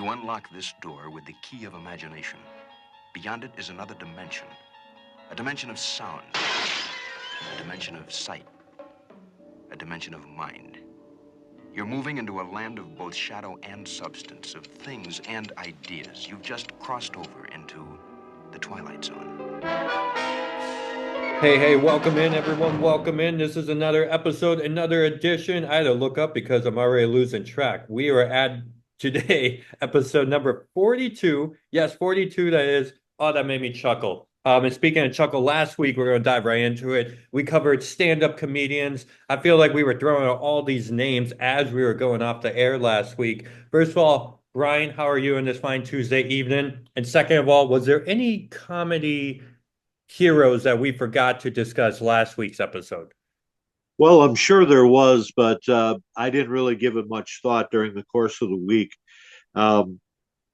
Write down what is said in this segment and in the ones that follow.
You unlock this door with the key of imagination. Beyond it is another dimension. A dimension of sound. A dimension of sight. A dimension of mind. You're moving into a land of both shadow and substance, of things and ideas. You've just crossed over into the Twilight Zone. Hey, welcome in, everyone. Welcome in. This is another episode, another edition. I had to look up because I'm already losing track. We are at today, episode number 42. Yes, 42, that is. Oh, that made me chuckle. And speaking of chuckle, last week we're going to dive right into it. We covered stand-up comedians. I feel like we were throwing out all these names as we were going off the air last week. First of all, Brian, how are you on this fine Tuesday evening? And second of all, was there any comedy heroes that we forgot to discuss last week's episode? Well, I'm sure there was, but I didn't really give it much thought during the course of the week. Um,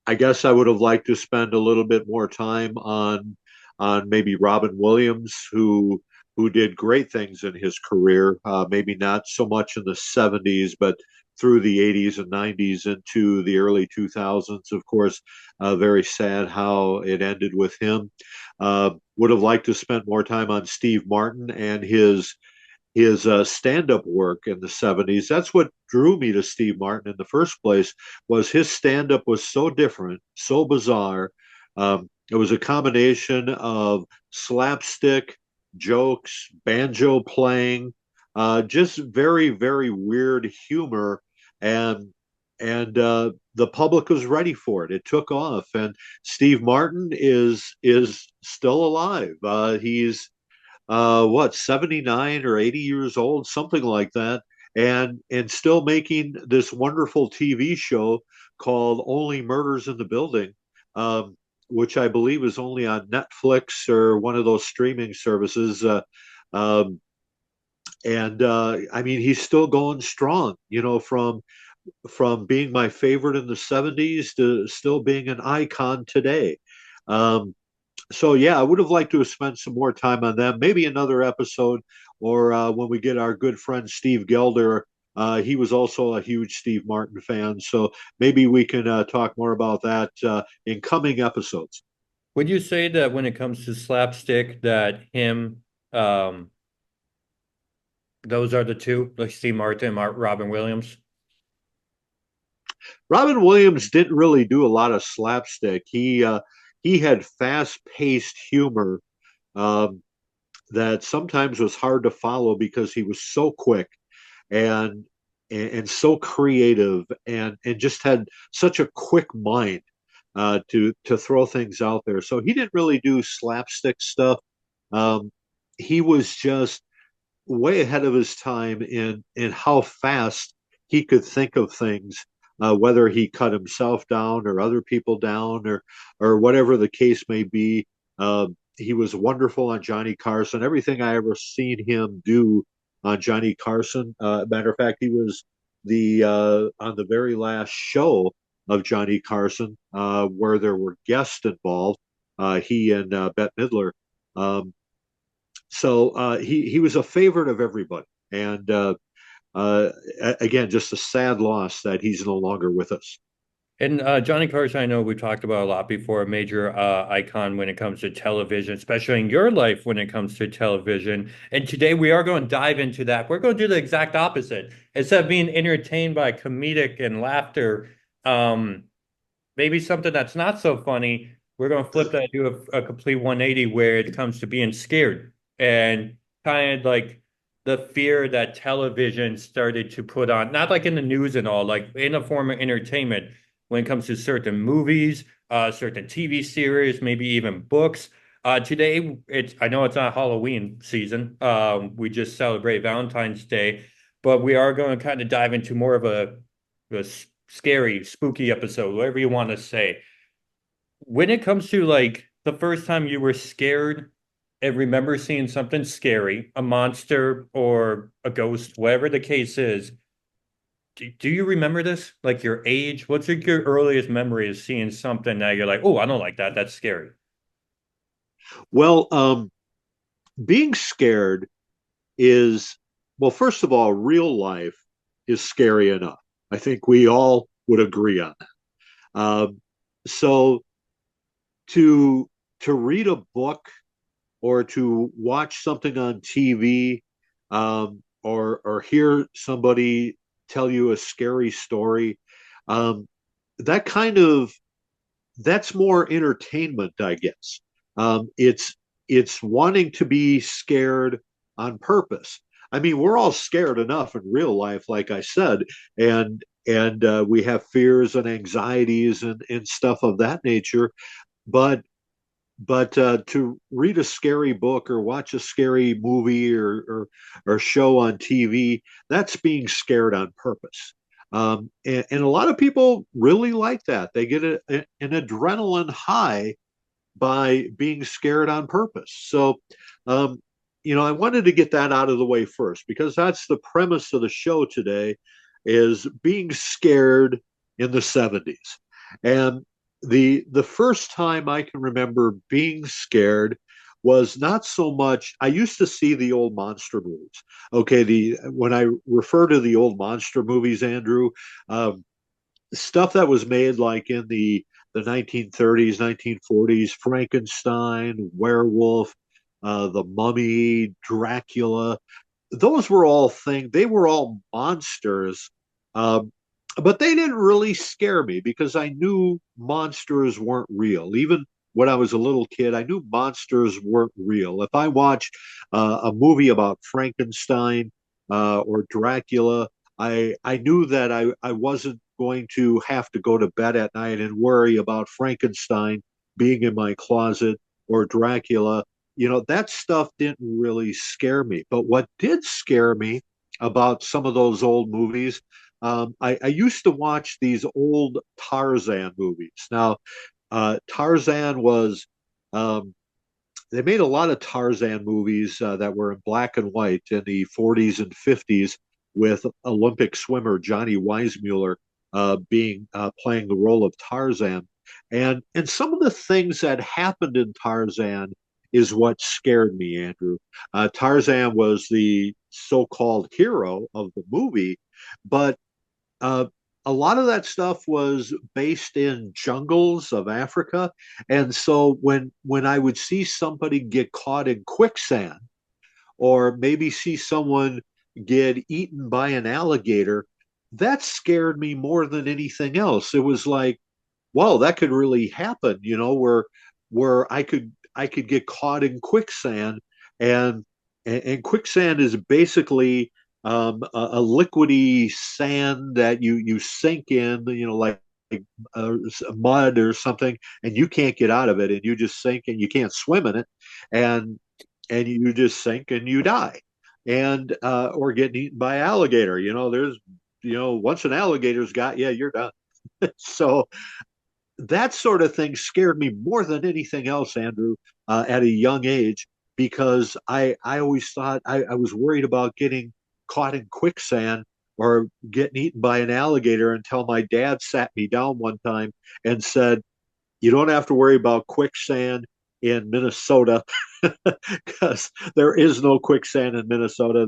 I guess I would have liked to spend a little bit more time on maybe Robin Williams, who did great things in his career. Maybe not so much in the '70s, but through the '80s and '90s into the early 2000s. Of course, very sad how it ended with him. Would have liked to spend more time on Steve Martin and his stand-up work in the '70s. That's what drew me to Steve Martin in the first place. Was his stand-up was so different, so bizarre. It was a combination of slapstick jokes, banjo playing, just very very weird humor, and and the public was ready for it. It took off, and Steve Martin is still alive. He's 79 or 80 years old, something like that, and still making this wonderful TV show called Only Murders in the Building, which I believe is only on Netflix or one of those streaming services. Um, and I mean, he's still going strong, from being my favorite in the '70s to still being an icon today. Um, so yeah, I would have liked to have spent some more time on them. Maybe another episode, or when we get our good friend Steve Gelder. He was also a huge Steve Martin fan, so maybe we can talk more about that in coming episodes. Would you say that when it comes to slapstick, that him, those are the two, like Steve Martin, Robin Williams? Robin Williams didn't really do a lot of slapstick. He had fast paced humor um, that sometimes was hard to follow because he was so quick and and so creative and just had such a quick mind to throw things out there. So he didn't really do slapstick stuff. Um, he was just way ahead of his time in how fast he could think of things, whether he cut himself down or other people down or whatever the case may be. He was wonderful on Johnny Carson. Everything I ever seen him do on Johnny Carson. Matter of fact, he was the on the very last show of Johnny Carson, where there were guests involved. He and Bette Midler. Um, so he was a favorite of everybody, and uh, again, just a sad loss that he's no longer with us. And Johnny Carson, I know we talked about a lot before, a major icon when it comes to television, especially in your life when it comes to television. And today we are going to dive into that. We're going to do the exact opposite. Instead of being entertained by comedic and laughter, um, maybe something that's not so funny, we're going to flip that, do a complete 180 where it comes to being scared and kind of like the fear that television started to put on, not like in the news and all, like in a form of entertainment when it comes to certain movies, certain TV series, maybe even books. Today, I know it's not Halloween season. We just celebrate Valentine's Day, but we are going to kind of dive into more of a scary, spooky episode, whatever you want to say. When it comes to like the first time you were scared and remember seeing something scary, a monster or a ghost, whatever the case is, do you remember this? Like your age? What's your earliest memory of seeing something that you're like, oh, I don't like that. That's scary. Well, being scared is, well, first of all, real life is scary enough. I think we all would agree on that. Um, so to read a book or to watch something on TV, or hear somebody tell you a scary story, um, that kind of that's more entertainment, I guess. It's wanting to be scared on purpose. I mean, we're all scared enough in real life, like I said, and we have fears and anxieties and stuff of that nature. But to read a scary book or watch a scary movie or show on TV, that's being scared on purpose. And a lot of people really like that. They get an adrenaline high by being scared on purpose. So, um, I wanted to get that out of the way first because that's the premise of the show today is being scared in the 70s. And the first time I can remember being scared was not so much I used to see the old monster movies. Okay, the when I refer to the old monster movies, Andrew, um, stuff that was made like in the 1930s, 1940s, Frankenstein, Werewolf, the Mummy, Dracula. Those were all things. They were all monsters, um, but they didn't really scare me because I knew monsters weren't real. Even when I was a little kid, I knew monsters weren't real. If I watched a movie about Frankenstein or Dracula, I knew that I wasn't going to have to go to bed at night and worry about Frankenstein being in my closet or Dracula. That stuff didn't really scare me. But what did scare me about some of those old movies, I used to watch these old Tarzan movies. Now, Tarzan was um, they made a lot of Tarzan movies that were in black and white in the 40s and 50s with Olympic swimmer Johnny Weissmuller being playing the role of Tarzan. And some of the things that happened in Tarzan is what scared me, Andrew. Tarzan was the so-called hero of the movie, but uh, a lot of that stuff was based in jungles of Africa, and so when I would see somebody get caught in quicksand, or maybe see someone get eaten by an alligator, that scared me more than anything else. It was like, wow, that could really happen, where I could get caught in quicksand, and and quicksand is basically a liquidy sand that you sink in, like uh, mud or something, and you can't get out of it, and you just sink, and you can't swim in it, and you just sink and you die, and or get eaten by alligator. There's once an alligator's got you, you're done. So that sort of thing scared me more than anything else, Andrew, at a young age, because I always thought I was worried about getting caught in quicksand or getting eaten by an alligator until my dad sat me down one time and said, you don't have to worry about quicksand in Minnesota because there is no quicksand in Minnesota.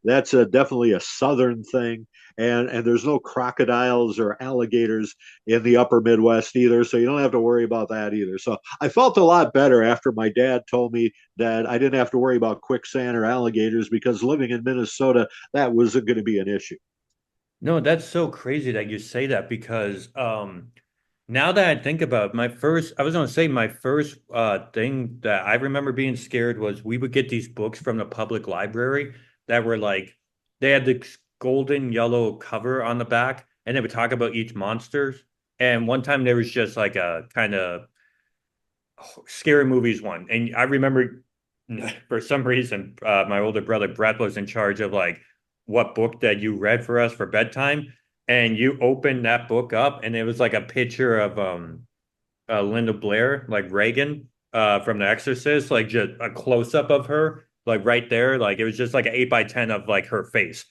That's definitely a southern thing, and there's no crocodiles or alligators in the upper Midwest either. So you don't have to worry about that either. So I felt a lot better after my dad told me that I didn't have to worry about quicksand or alligators because living in Minnesota, that wasn't going to be an issue. No, that's so crazy that you say that because now that I think about it, I was gonna say my first thing that I remember being scared was we would get these books from the public library that were like they had this golden yellow cover on the back and they would talk about each monster. And one time there was just like a kind of scary movies one. And I remember for some reason my older brother Brett was in charge of like what book that you read for us for bedtime. And you opened that book up and it was like a picture of Linda Blair, like Reagan, from The Exorcist, like just a close up of her, like right there. Like it was just like an 8 by 10 of like her face.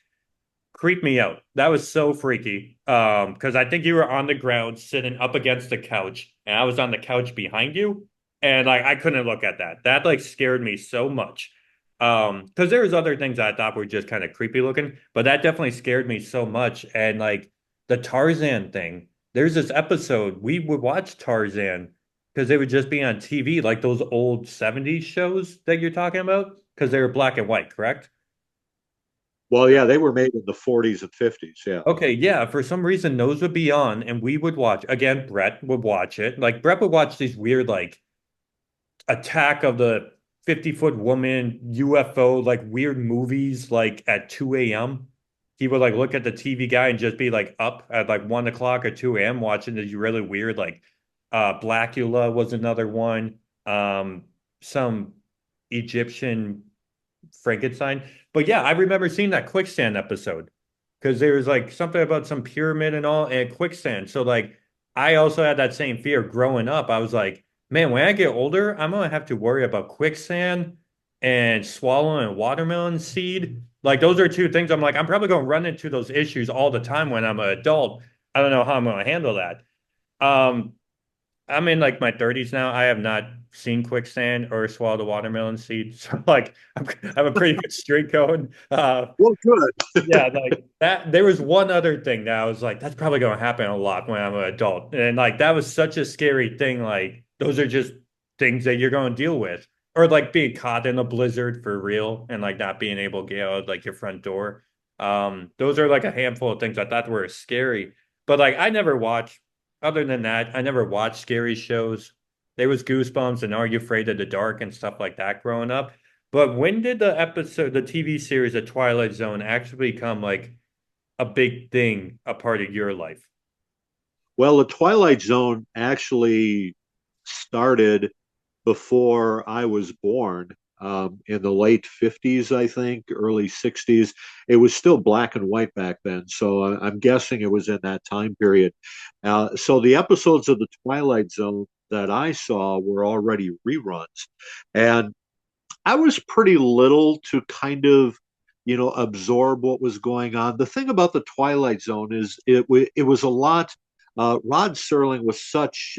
Creeped me out. That was so freaky. Because I think you were on the ground sitting up against the couch, and I was on the couch behind you, and like I couldn't look at that. That like scared me so much. Because there was other things I thought were just kind of creepy looking, but that definitely scared me so much. And like the Tarzan thing, there's this episode we would watch Tarzan because they would just be on TV, like those old 70s shows that you're talking about, because they were black and white, correct? Well, yeah, they were made in the 40s and 50s. Yeah. Okay, yeah, for some reason those would be on and we would watch. Again, Brett would watch it. Like Brett would watch these weird like Attack of the 50-foot woman, UFO, like weird movies like at 2 a.m. He would like look at the TV guy and just be like up at like 1 o'clock or 2 a.m. watching these really weird like Blackula was another one. Some Egyptian Frankenstein. But yeah, I remember seeing that quicksand episode because there was like something about some pyramid and all and quicksand. So like I also had that same fear growing up. I was like, man, when I get older, I'm gonna have to worry about quicksand and swallowing a watermelon seed. Like those are two things I'm like, I'm probably gonna run into those issues all the time when I'm an adult. I don't know how I'm gonna handle that. Um, I'm in like my 30s now. I have not seen quicksand or swallowed a watermelon seed. So like I have a pretty good streak going. Well, good. Yeah, like that. There was one other thing that I was like, that's probably going to happen a lot when I'm an adult. And like that was such a scary thing. Like those are just things that you're going to deal with. Or like being caught in a blizzard for real and like not being able to get out like your front door. Those are like a handful of things I thought were scary. But like I never watched, other than that, I never watched scary shows. There was Goosebumps and Are You Afraid of the Dark and stuff like that growing up. But when did the TV series, The Twilight Zone, actually become like a big thing, a part of your life? Well, the Twilight Zone actually started before I was born, in the late 50s, I think, early 60s. It was still black and white back then. So I'm guessing it was in that time period. So the episodes of The Twilight Zone that I saw were already reruns. And I was pretty little to kind of, absorb what was going on. The thing about the Twilight Zone is it was a lot. Rod Serling was such.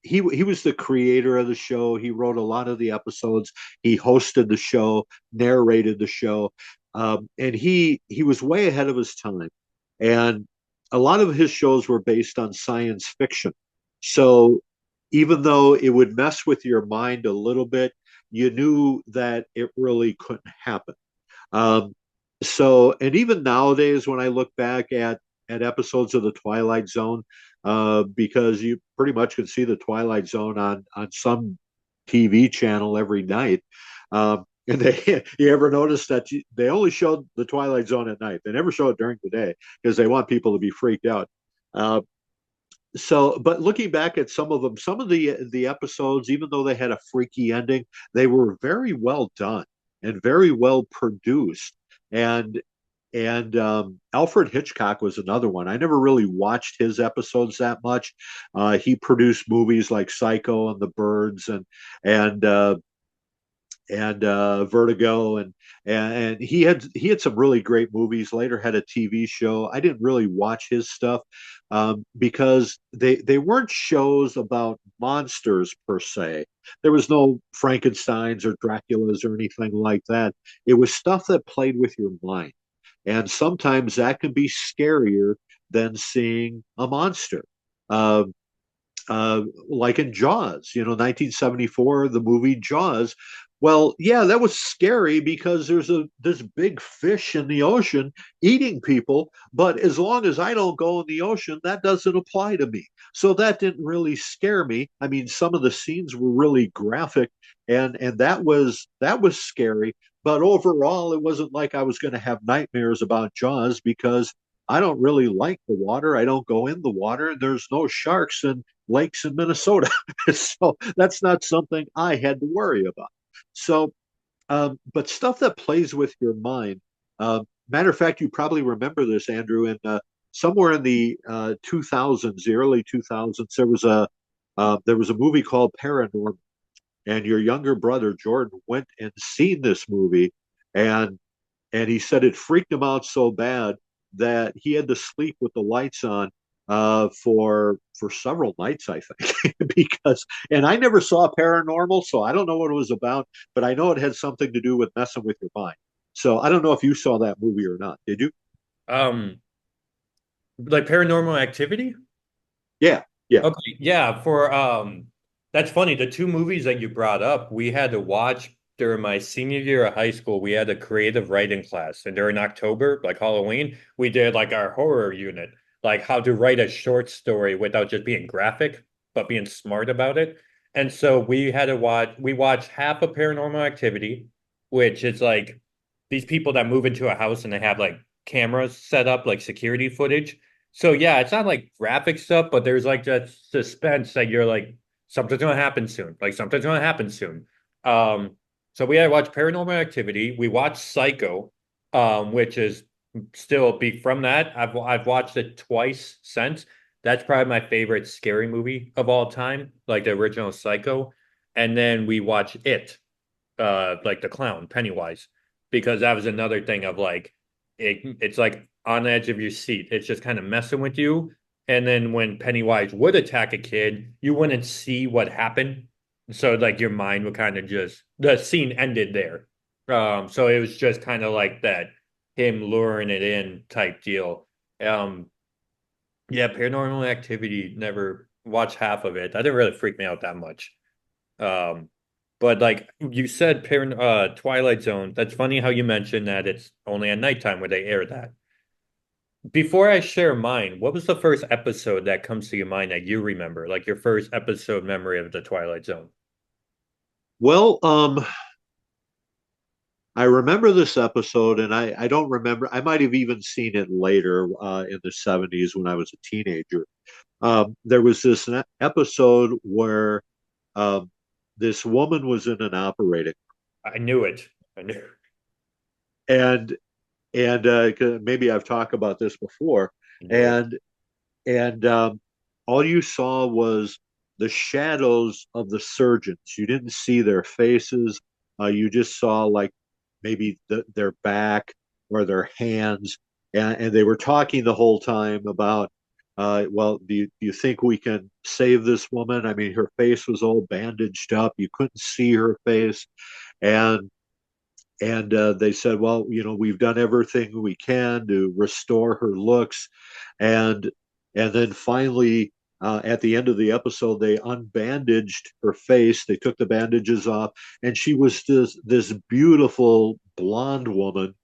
He was the creator of the show. He wrote a lot of the episodes. He hosted the show, narrated the show, and he was way ahead of his time. And a lot of his shows were based on science fiction. So even though it would mess with your mind a little bit, you knew that it really couldn't happen. Um, and even nowadays, when I look back at episodes of the Twilight Zone, because you pretty much can see the Twilight Zone on some TV channel every night. And you ever notice that they only showed the Twilight Zone at night? They never show it during the day because they want people to be freaked out. Uh, but looking back at some of them, some of the episodes, even though they had a freaky ending, they were very well done and very well produced. And Alfred Hitchcock was another one. I never really watched his episodes that much. He produced movies like Psycho and The Birds and Vertigo, and he had some really great movies. Later had a TV show. I didn't really watch his stuff, because they weren't shows about monsters per se. There was no Frankenstein's or Dracula's or anything like that. It was stuff that played with your mind, and sometimes that can be scarier than seeing a monster. Uh, like in Jaws, 1974, the movie Jaws. Well, yeah, that was scary because there's this big fish in the ocean eating people, but as long as I don't go in the ocean, that doesn't apply to me. So that didn't really scare me. I mean, some of the scenes were really graphic, and that was scary. But overall, it wasn't like I was going to have nightmares about Jaws because I don't really like the water. I don't go in the water. There's no sharks and lakes in Minnesota. So that's not something I had to worry about. So, but stuff that plays with your mind. Matter of fact, you probably remember this, Andrew, in somewhere in the 2000s, the early 2000s, there was a movie called Paranormal, and your younger brother Jordan went and seen this movie, and he said it freaked him out so bad that he had to sleep with the lights on, for several nights, I think, because and I never saw Paranormal, so I don't know what it was about, but I know it had something to do with messing with your mind. So I don't know if you saw that movie or not. Did you? Um, like Paranormal Activity? Yeah, yeah. Okay, yeah, for that's funny. The two movies that you brought up, we had to watch during my senior year of high school. We had a creative writing class, and during October, like Halloween, we did like our horror unit, like how to write a short story without just being graphic, but being smart about it. And so we watched half of Paranormal Activity, which is like these people that move into a house and they have like cameras set up, like security footage. So yeah, it's not like graphic stuff, but there's like that suspense that you're like, something's gonna happen soon. Like something's gonna happen soon. Um, so we had to watch Paranormal Activity. We watched Psycho, which is still be from that. I've watched it twice since. That's probably my favorite scary movie of all time, like the original Psycho. And then we watched It, like the clown, Pennywise, because that was another thing of like it's like on the edge of your seat. It's just kind of messing with you. And then when Pennywise would attack a kid, you wouldn't see what happened. So like your mind would kind of just the scene ended there. So it was just kind of like that him luring it in type deal. Um, yeah, Paranormal Activity, never watched half of it. That didn't really freak me out that much. Um, but like you said, Twilight Zone. That's funny how you mentioned that it's only at nighttime where they air that. Before I share mine, what was the first episode that comes to your mind that you remember, like your first episode memory of the Twilight Zone? Well, I remember this episode, and I don't remember. I might have even seen it later in the '70s when I was a teenager. There was this episode where um, this woman was in an operating, I knew it. I knew. and maybe I've talked about this before, No. and and all you saw was the shadows of the surgeons. You didn't see their faces. You just saw like maybe their back or their hands, and they were talking the whole time about, well, do you think we can save this woman? I mean, her face was all bandaged up. You couldn't see her face, and they said, well, you know, we've done everything we can to restore her looks, and then finally, at the end of the episode, they unbandaged her face. They took the bandages off, and she was this beautiful blonde woman.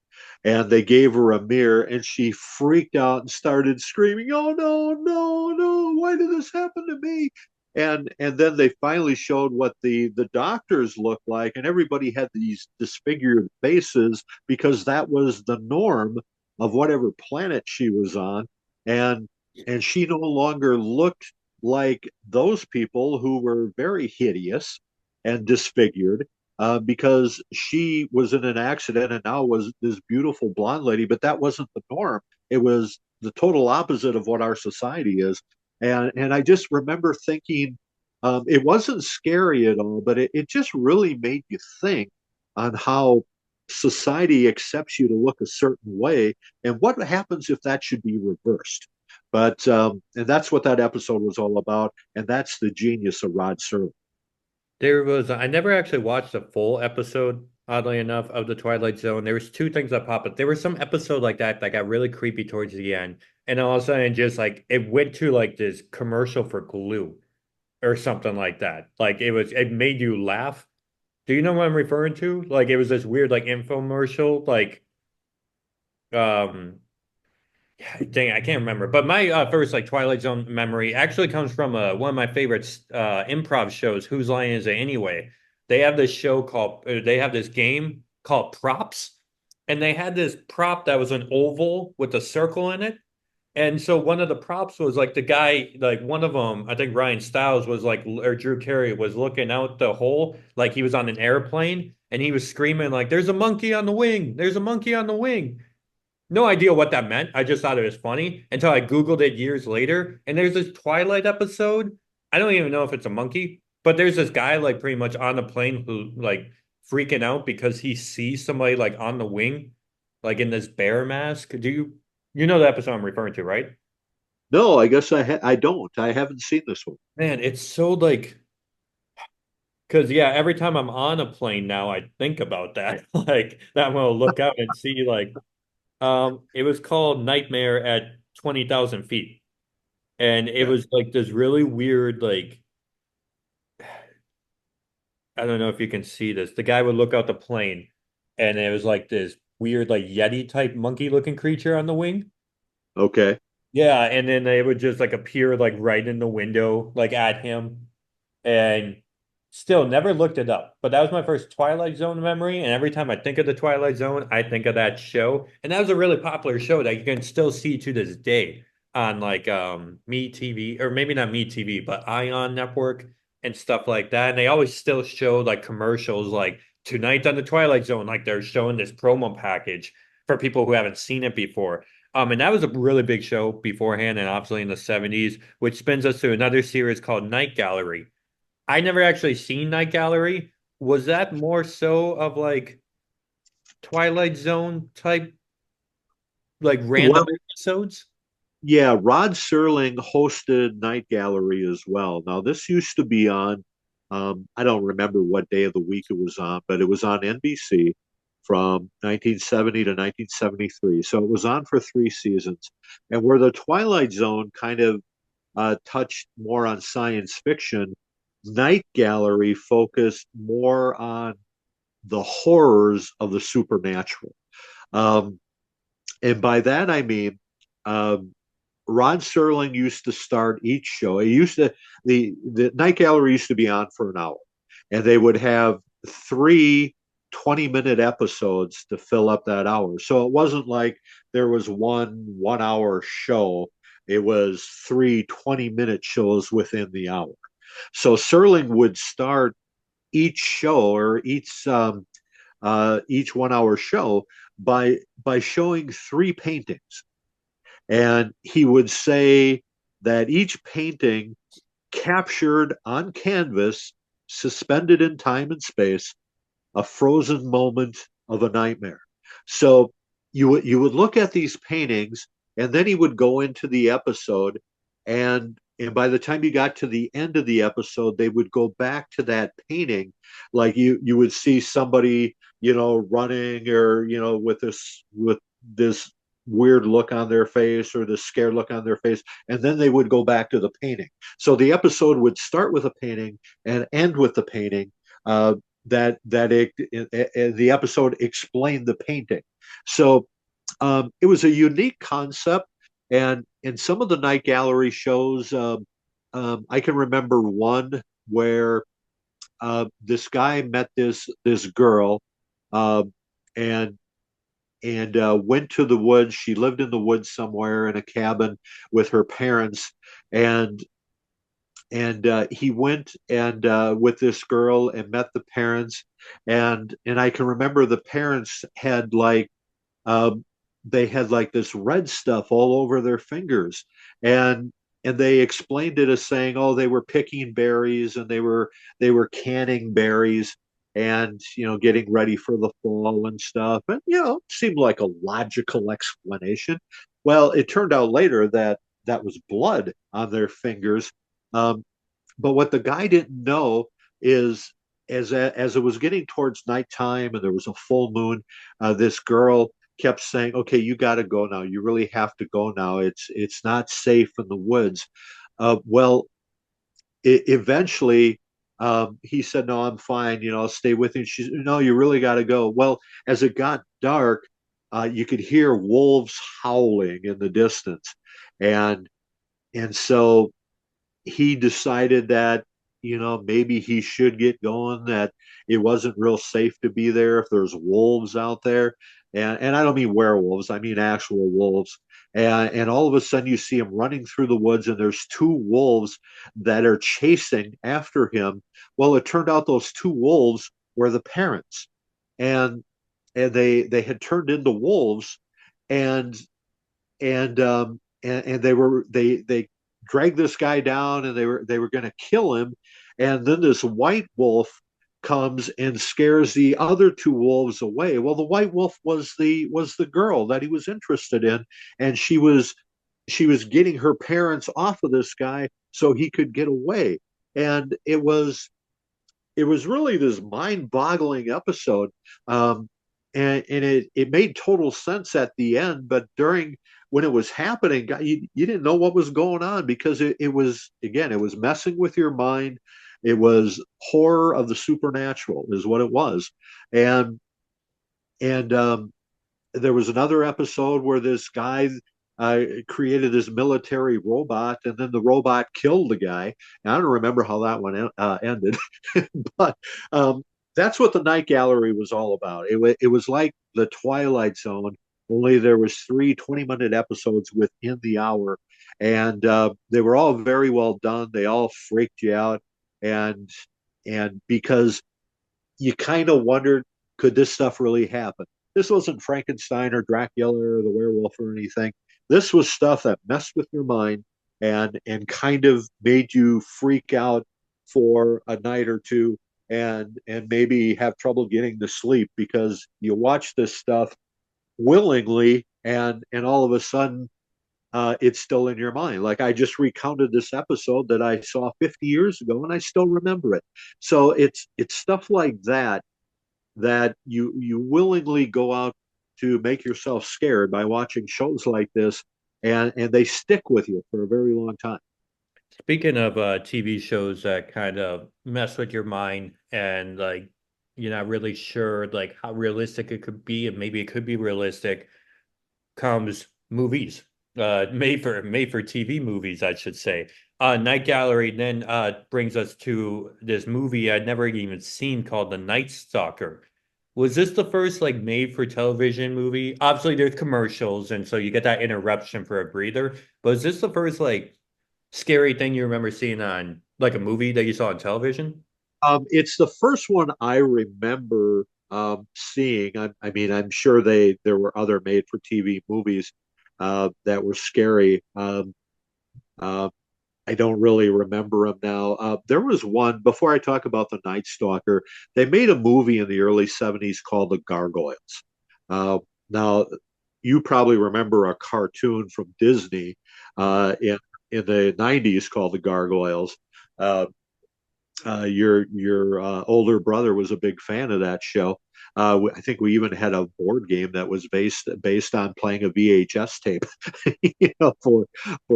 And they gave her a mirror, and she freaked out and started screaming, "Oh no, no, no! Why did this happen to me?" And then they finally showed what the doctors looked like, and everybody had these disfigured faces because that was the norm of whatever planet she was on, and she no longer looked like those people who were very hideous and disfigured, because she was in an accident and now was this beautiful blonde lady, but that wasn't the norm. It was the total opposite of what our society is. And I just remember thinking, it wasn't scary at all, but it just really made you think on how society accepts you to look a certain way, and what happens if that should be reversed. But and that's what that episode was all about, and that's the genius of Rod Serling. I never actually watched a full episode, oddly enough, of The Twilight Zone. There was two things that popped up. There was some episode like that that got really creepy towards the end. And all of a sudden, just like it went to like this commercial for glue or something like that. Like it made you laugh. Do you know what I'm referring to? Like it was this weird like infomercial, like um dang, I can't remember. But my first like Twilight Zone memory actually comes from one of my favorite improv shows, Whose Line Is It Anyway? They have this game called Props, and they had this prop that was an oval with a circle in it. And so one of the props was like the guy, like one of them, I think Ryan Stiles was like, or Drew Carey was looking out the hole, like he was on an airplane, and he was screaming like, "There's a monkey on the wing! There's a monkey on the wing!" No idea what that meant. I just thought it was funny until I Googled it years later. And there's this Twilight episode. I don't even know if it's a monkey, but there's this guy like pretty much on the plane who like freaking out because he sees somebody like on the wing, like in this bear mask. You know the episode I'm referring to, right? No, I guess I don't. I haven't seen this one. Man, it's so like because yeah, every time I'm on a plane now, I think about that. Like that I'm gonna look out and see like it was called Nightmare at 20,000 feet. And it Okay. was like this really weird, like, I don't know if you can see this. The guy would look out the plane and it was like this weird, like Yeti type monkey looking creature on the wing. Okay. Yeah, and then they would just like appear like right in the window, like at him. And still never looked it up. But that was my first Twilight Zone memory. And every time I think of the Twilight Zone, I think of that show. And that was a really popular show that you can still see to this day on like Me TV, or maybe not Me TV, but Ion Network and stuff like that. And they always still show like commercials like tonight on the Twilight Zone, like they're showing this promo package for people who haven't seen it before. And that was a really big show beforehand and obviously in the 70s, which spins us to another series called Night Gallery. I never actually seen Night Gallery. Was that more so of like Twilight Zone type, like random Well, episodes? yeah, Rod Serling hosted Night Gallery as well. Now, this used to be on, I don't remember what day of the week it was on, but it was on NBC from 1970 to 1973. So it was on for 3 seasons. And where the Twilight Zone kind of touched more on science fiction, Night Gallery focused more on the horrors of the supernatural. Um, and by that, I mean, um, Rod Serling used to start each show. He used to the Night Gallery used to be on for an hour, and they would have three 20-minute episodes to fill up that hour. So it wasn't like there was one hour show. It was three 20-minute shows within the hour. So Serling would start each show or each 1 hour show by showing three paintings, and he would say that each painting captured on canvas, suspended in time and space, a frozen moment of a nightmare. So you would look at these paintings, and then he would go into the episode, and by the time you got to the end of the episode, they would go back to that painting, like you would see somebody running, or with this weird look on their face or this scared look on their face, and then they would go back to the painting. So the episode would start with a painting and end with the painting. The episode explained the painting. So it was a unique concept, and in some of the Night Gallery shows, I can remember one where this guy met this girl, uh, and went to the woods. She lived in the woods somewhere in a cabin with her parents, and he went and with this girl and met the parents, and I can remember the parents had like um, they had like this red stuff all over their fingers, and they explained it as saying, oh, they were picking berries, and they were canning berries, and getting ready for the fall and stuff, and it seemed like a logical explanation. Well, it turned out later that that was blood on their fingers. um, but what the guy didn't know is, as it was getting towards nighttime and there was a full moon, this girl kept saying, "Okay, you got to go now. You really have to go now. It's not safe in the woods." Well, eventually, he said, "No, I'm fine. I'll stay with you." She said, "No, you really got to go." Well, as it got dark, you could hear wolves howling in the distance, and so he decided that maybe he should get going, that it wasn't real safe to be there if there's wolves out there, and I don't mean werewolves, I mean actual wolves. And all of a sudden you see him running through the woods, and there's two wolves that are chasing after him. Well, it turned out those two wolves were the parents, and they had turned into wolves, and and they dragged this guy down, and they were going to kill him, and then this white wolf comes and scares the other two wolves away. Well, the white wolf was the girl that he was interested in, and she was getting her parents off of this guy so he could get away. And it was really this mind-boggling episode. and it made total sense at the end, but during when it was happening, you didn't know what was going on because it was, again, it was messing with your mind. It was horror of the supernatural is what it was. And and there was another episode where this guy created this military robot, and then the robot killed the guy. And I don't remember how that one ended, but that's what the Night Gallery was all about. It was like the Twilight Zone, only there was 3 20-minute episodes within the hour, and they were all very well done. They all freaked you out, and because you kind of wondered, could this stuff really happen? This wasn't Frankenstein or Dracula or the werewolf or anything. This was stuff that messed with your mind and kind of made you freak out for a night or two, and maybe have trouble getting to sleep because you watch this stuff willingly, and all of a sudden it's still in your mind. Like I just recounted this episode that I saw 50 years ago, and I still remember it. So it's stuff like that that you willingly go out to make yourself scared by watching shows like this, and they stick with you for a very long time. Speaking of TV shows that kind of mess with your mind and like you're not really sure like how realistic it could be, and maybe it could be realistic, comes movies. Made for TV movies, I should say. Night Gallery then brings us to this movie I'd never even seen called The Night Stalker. Was this the first like made for television movie? Obviously, there's commercials, and so you get that interruption for a breather. But is this the first like scary thing you remember seeing on like a movie that you saw on television? It's the first one I remember seeing. I mean, I'm sure there were other made-for-TV movies that were scary. Uh, I don't really remember them now. There was one before I talk about the Night Stalker. They made a movie in the early '70s called The Gargoyles. Uh, Now, you probably remember a cartoon from Disney in the '90s called The Gargoyles. Uh, your older brother was a big fan of that show. I think we even had a board game that was based on playing a VHS tape, for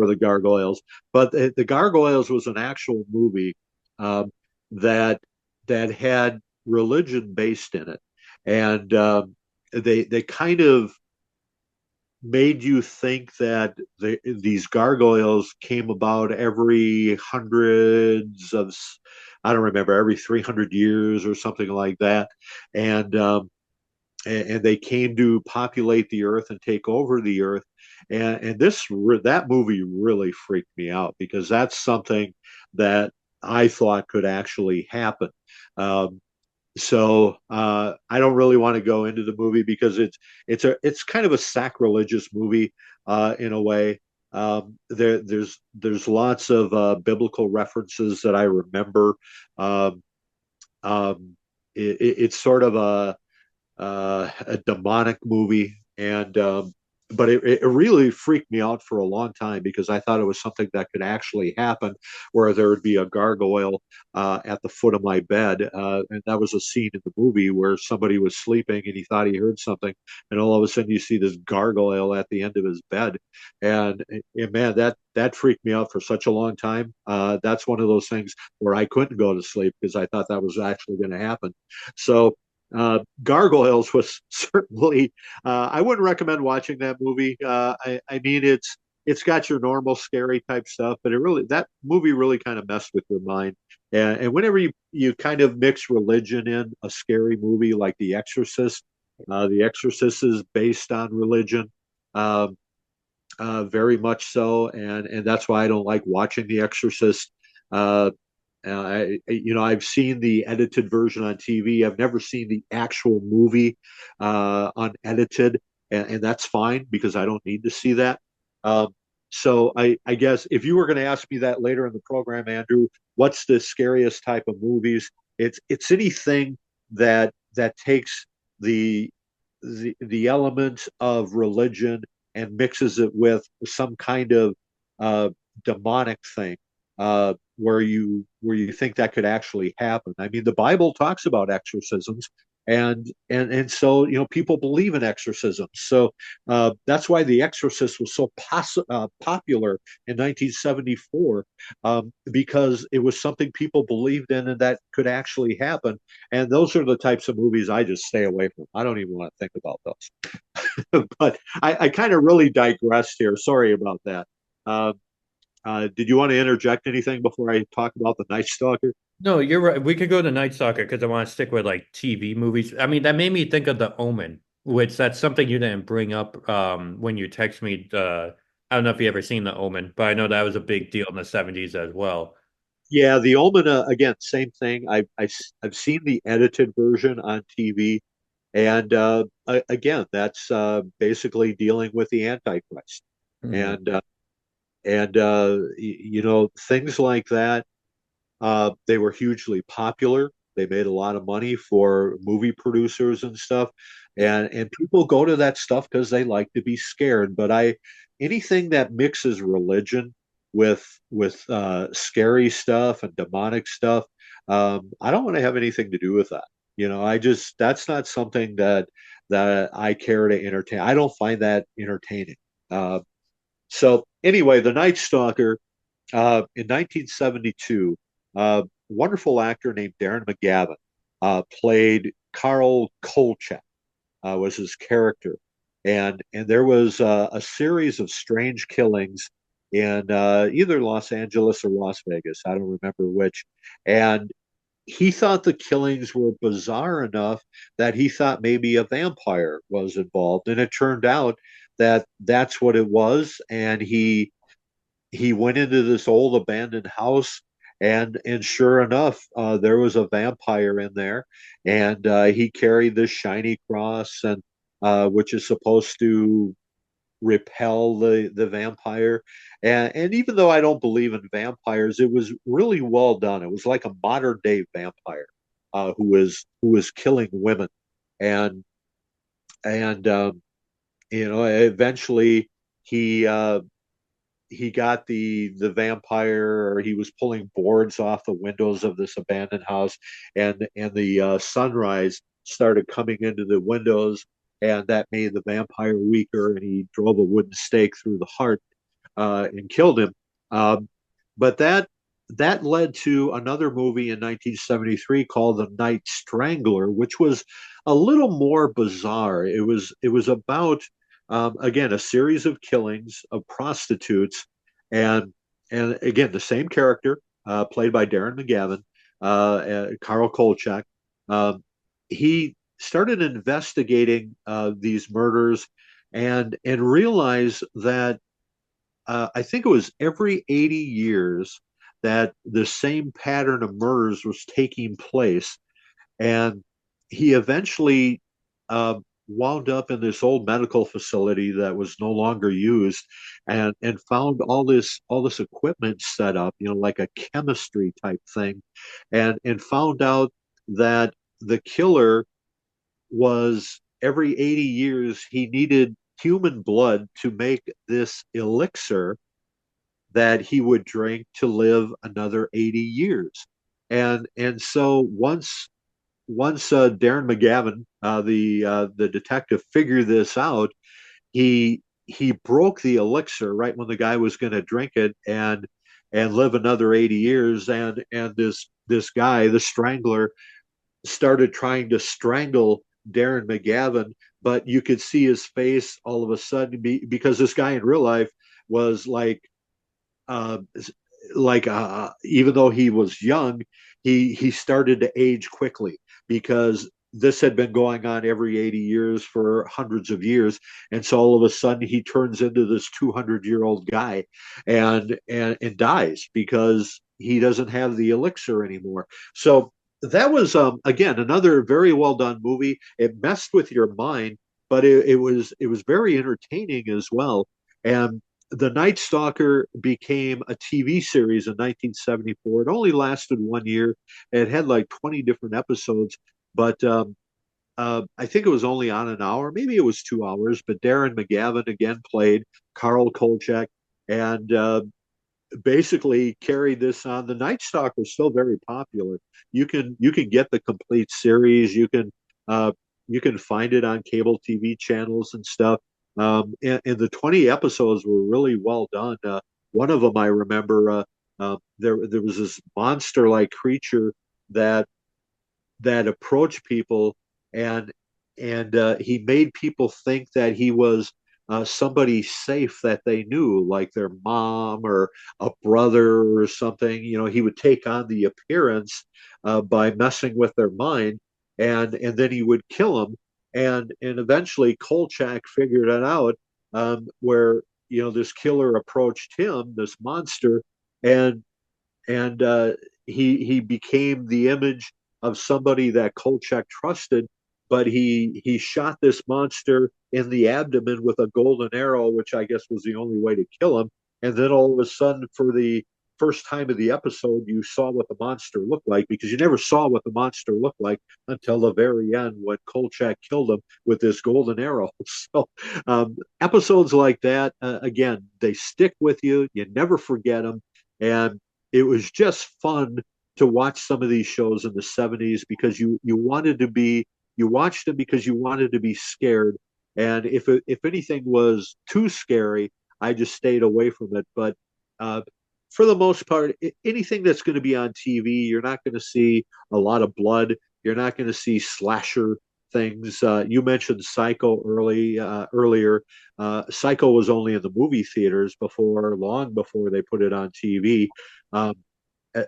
the Gargoyles. But the Gargoyles was an actual movie um, that had religion based in it, and they kind of made you think that these gargoyles came about every hundreds of, I don't remember, every 300 years or something like that, and and they came to populate the earth and take over the earth, and that movie really freaked me out because that's something that I thought could actually happen. um, I don't really want to go into the movie because it's kind of a sacrilegious movie in a way. There's lots of biblical references that I remember. Um, it's sort of a demonic movie, and but it really freaked me out for a long time because I thought it was something that could actually happen, where there would be a gargoyle at the foot of my bed, and that was a scene in the movie where somebody was sleeping and he thought he heard something, and all of a sudden you see this gargoyle at the end of his bed, and man, that freaked me out for such a long time. That's one of those things where I couldn't go to sleep because I thought that was actually going to happen. So Gargoyles was certainly. I wouldn't recommend watching that movie. I mean, it's got your normal scary type stuff, but that movie really kind of messed with your mind. And whenever you kind of mix religion in a scary movie like The Exorcist is based on religion, um, very much so, and that's why I don't like watching The Exorcist. Uh, I've seen the edited version on TV. I've never seen the actual movie unedited, and that's fine because I don't need to see that. Um, I guess if you were going to ask me that later in the program, Andrew, what's the scariest type of movies? It's anything that takes the the element of religion and mixes it with some kind of uh, demonic thing, where you think that could actually happen. I mean, the Bible talks about exorcisms, And so people believe in exorcism. So that's why The Exorcist was so popular in 1974, because it was something people believed in and that could actually happen. And those are the types of movies I just stay away from. I don't even want to think about those. But I kind of really digressed here. Sorry about that. Uh, did you want to interject anything before I talk about The Night Stalker? No, you're right. We could go to Night Stalker because I want to stick with like TV movies. I mean, that made me think of The Omen, which that's something you didn't bring up when you text me. I don't know if you ever seen The Omen, but I know that was a big deal in the 70s as well. Yeah, The Omen, again, same thing. I've seen the edited version on TV, and again, that's basically dealing with the Antichrist, Mhm. and things like that. They were hugely popular. They made a lot of money for movie producers and stuff, and people go to that stuff because they like to be scared. But anything that mixes religion with scary stuff and demonic stuff, I don't want to have anything to do with that. I just that's not something that I care to entertain. I don't find that entertaining. So anyway, The Night Stalker in 1972, a wonderful actor named Darren McGavin played Carl Kolchak, was his character. And there was a series of strange killings in either Los Angeles or Las Vegas. I don't remember which. And he thought the killings were bizarre enough that he thought maybe a vampire was involved. And it turned out that that's what it was. And he went into this old abandoned house, and sure enough, there was a vampire in there, and he carried this shiny cross, and which is supposed to repel the vampire. And even though I don't believe in vampires, it was really well done. It was like a modern day vampire who was killing women, and and eventually he he got the vampire, or he was pulling boards off the windows of this abandoned house, and the sunrise started coming into the windows, and that made the vampire weaker, and he drove a wooden stake through the heart and killed him. But that led to another movie in 1973 called The Night Strangler, which was a little more bizarre. It was about again a series of killings of prostitutes, and and again the same character played by Darren McGavin, Carl Kolchak. Um, he started investigating these murders and realized that I think it was every 80 years that the same pattern of murders was taking place. And he eventually wound up in this old medical facility that was no longer used, and found all this equipment set up, like a chemistry type thing, and found out that the killer was every 80 years he needed human blood to make this elixir that he would drink to live another 80 years. And so once Darren McGavin, the detective, figured this out, he broke the elixir right when the guy was going to drink it and live another 80 years. And this guy, the strangler, started trying to strangle Darren McGavin, but you could see his face all of a sudden because this guy in real life was uh, even though he was young, he started to age quickly because this had been going on every 80 years for hundreds of years, and so all of a sudden he turns into this 200-year-old guy and dies because he doesn't have the elixir anymore. So that was again another very well done movie. It messed with your mind, but it was very entertaining as well. And the Night Stalker became a TV series in 1974. It only lasted 1 year. It had like 20 different episodes, but I think it was only on an hour. Maybe it was 2 hours. But Darren McGavin again played Carl Kolchak, and basically carried this on. The Night Stalker is still very popular. You can get the complete series. You can You can find it on cable TV channels and stuff. And the 20 episodes were really well done. One of them I remember, there was this monster-like creature that approached people, and he made people think that he was somebody safe that they knew, like their mom or a brother or something. He would take on the appearance by messing with their mind, and then he would kill them. And eventually Kolchak figured it out, where this killer approached him, this monster, and and he became the image of somebody that Kolchak trusted. But he shot this monster in the abdomen with a golden arrow, which I guess was the only way to kill him. And then all of a sudden, for the first time of the episode, you saw what the monster looked like, because you never saw what the monster looked like until the very end when Kolchak killed him with this golden arrow. So episodes like that, again, they stick with you. You never forget them. And it was just fun to watch some of these shows in the 70s, because you watched them because you wanted to be scared. And if anything was too scary, I just stayed away from it. But uh, for the most part, anything that's going to be on TV, you're not going to see a lot of blood. You're not going to see slasher things. You mentioned Psycho earlier. Psycho was only in the movie theaters long before they put it on TV. Um,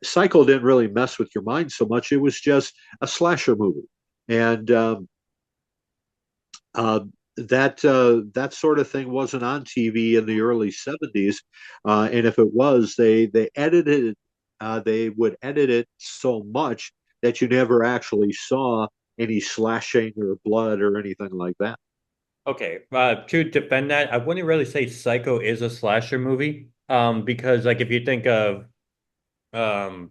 Psycho didn't really mess with your mind so much. It was just a slasher movie, and uh, that sort of thing wasn't on TV in the early 70s. And if it was, they edited it. They would edit it so much that you never actually saw any slashing or blood or anything like that. Okay, to defend that, I wouldn't really say Psycho is a slasher movie. Because like if you think of um,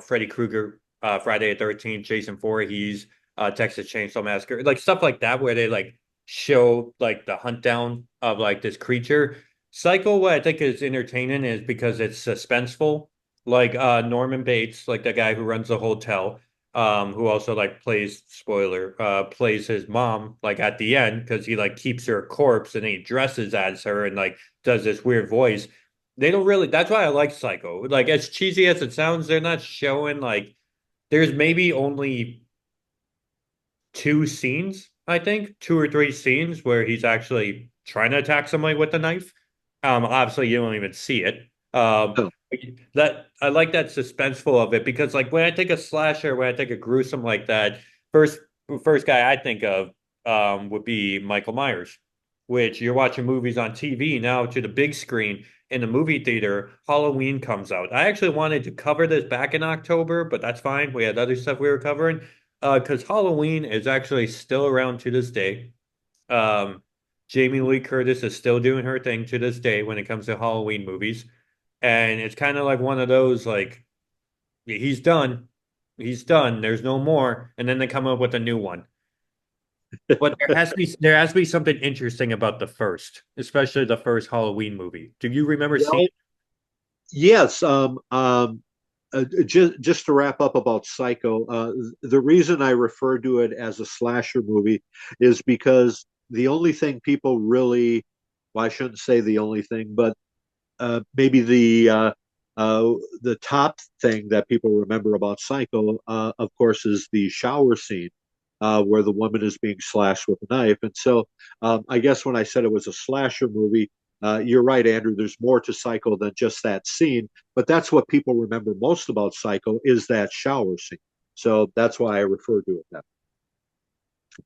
Freddy Krueger, Friday the 13th, Jason Voorhees, Texas Chainsaw Massacre, like stuff like that, where they like show like the hunt down of like this creature. Psycho, what I think is entertaining is because it's suspenseful. Like Norman Bates, like the guy who runs the hotel, who also like plays spoiler, plays his mom like at the end because he like keeps her a corpse and he dresses as her and like does this weird voice. They don't really. That's why I like Psycho. Like as cheesy as it sounds, they're not showing like there's maybe only two scenes, I think, two or three scenes where he's actually trying to attack somebody with a knife. Obviously you don't even see it. Oh, That I like that suspenseful of it because like when I think of slasher, when I think of gruesome like that, first first guy I think of would be Michael Myers, which you're watching movies on TV now to the big screen in the movie theater. Halloween comes out. I actually wanted to cover this back in October, but that's fine. We had other stuff we were covering. Because Halloween is actually still around to this day. Um, Jamie Lee Curtis is still doing her thing to this day when it comes to Halloween movies. And it's kind of like one of those like he's done. He's done. There's no more. And then they come up with a new one. But there has to be something interesting about the first, especially the first Halloween movie. Do you remember seeing well, yes. Just to wrap up about Psycho, the reason I refer to it as a slasher movie is because the only thing people really, well, I shouldn't say the only thing, but maybe the top thing that people remember about Psycho, of course, is the shower scene, where the woman is being slashed with a knife. And so, I guess when I said it was a slasher movie, you're right, Andrew. There's more to Psycho than just that scene, but that's what people remember most about Psycho is that shower scene. So that's why I refer to it that.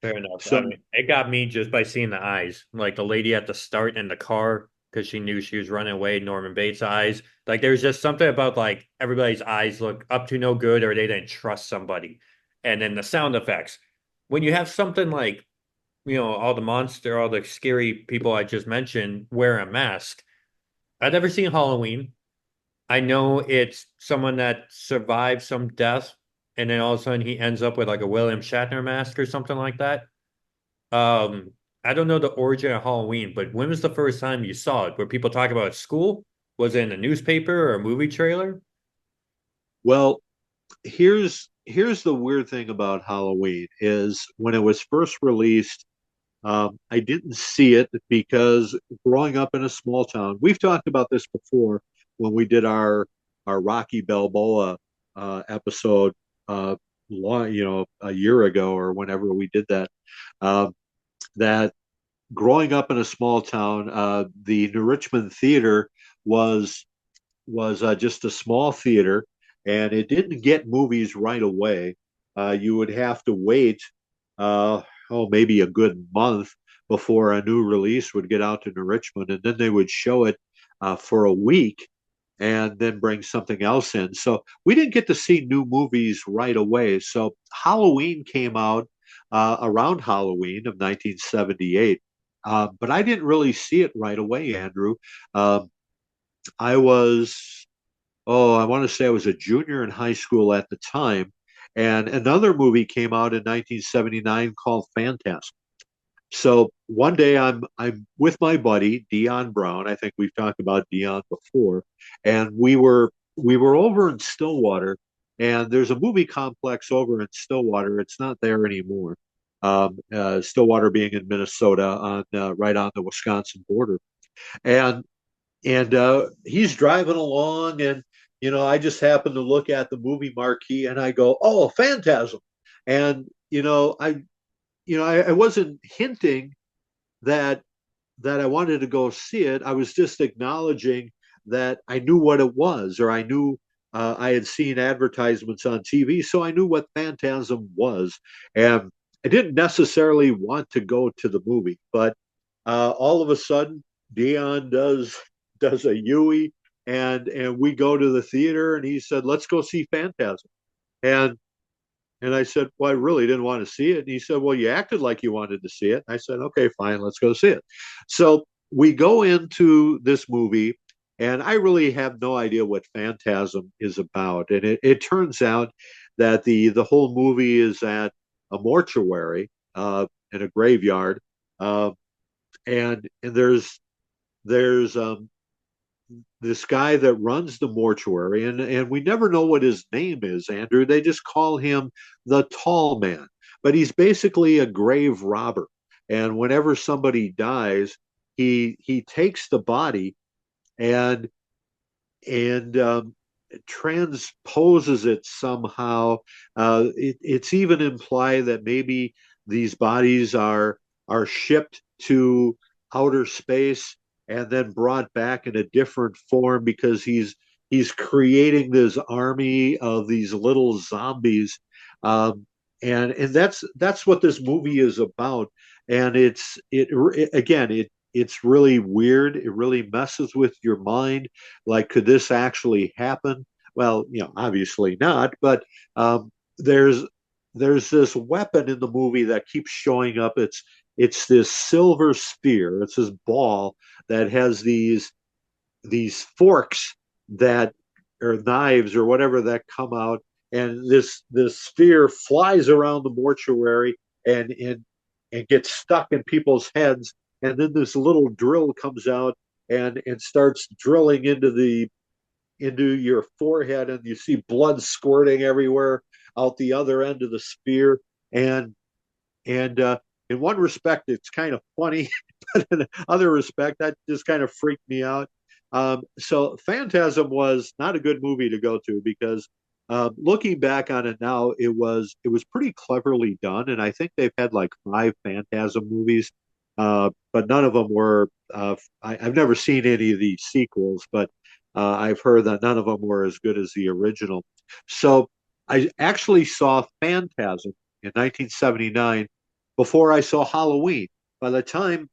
Fair enough. So I mean, it got me just by seeing the eyes. Like the lady at the start in the car, because she knew she was running away, Norman Bates' eyes. Like there's just something about like everybody's eyes look up to no good or they didn't trust somebody. And then the sound effects. When you have something like, all the scary people I just mentioned wear a mask. I've never seen Halloween. I know it's someone that survived some death, and then all of a sudden he ends up with like a William Shatner mask or something like that. Um, I don't know the origin of Halloween, but when was the first time you saw it? Were people talking about it at school? Was it in a newspaper or a movie trailer? well, here's the weird thing about Halloween is when it was first released, I didn't see it because growing up in a small town, we've talked about this before when we did our Rocky Balboa episode, a year ago or whenever we did that. Uh, that growing up in a small town, the New Richmond Theater was was just a small theater, and it didn't get movies right away. You would have to wait, uh, maybe a good month before a new release would get out to New Richmond, and then they would show it for a week and then bring something else in. So we didn't get to see new movies right away. So Halloween came out around Halloween of 1978. But I didn't really see it right away, Andrew. Um, I was, I want to say I was a junior in high school at the time. And another movie came out in 1979 called Phantasm. So one day I'm with my buddy Dion Brown. I think we've talked about Dion before, and we were over in Stillwater, and there's a movie complex over in Stillwater. It's not there anymore. Stillwater being in Minnesota, on right on the Wisconsin border, and he's driving along, and I just happen to look at the movie marquee, and I go, "Oh, Phantasm!" And I wasn't hinting that I wanted to go see it. I was just acknowledging that I knew what it was, or I knew I had seen advertisements on TV, so I knew what Phantasm was, and I didn't necessarily want to go to the movie, but all of a sudden, Dion does a Yui, and we go to the theater, and he said, "Let's go see Phantasm," and I said, "Well, I really didn't want to see it." And he said, "Well, you acted like you wanted to see it." And I said, "Okay, fine, let's go see it." So we go into this movie, and I really have no idea what Phantasm is about. And it turns out that the whole movie is at a mortuary, in a graveyard, uh, and there's this guy that runs the mortuary, and we never know what his name is, Andrew. They just call him the tall man, but he's basically a grave robber. And whenever somebody dies, he takes the body and and transposes it somehow. It's even implied that maybe these bodies are shipped to outer space and then brought back in a different form because he's creating this army of these little zombies, and that's what this movie is about. And it again it's really weird. It really messes with your mind. Like, could this actually happen? Well, obviously not. But there's this weapon in the movie that keeps showing up. It's this silver sphere. It's this ball that has these forks that or knives or whatever that come out, and this sphere flies around the mortuary and gets stuck in people's heads, and then this little drill comes out and starts drilling into your forehead, and you see blood squirting everywhere out the other end of the spear. And in one respect it's kind of funny, but in other respect that just kind of freaked me out. So Phantasm was not a good movie to go to because, looking back on it now, it was pretty cleverly done, and I think they've had like five Phantasm movies, but none of them were. I've never seen any of the sequels, but I've heard that none of them were as good as the original. So I actually saw Phantasm in 1979 before I saw Halloween. By the time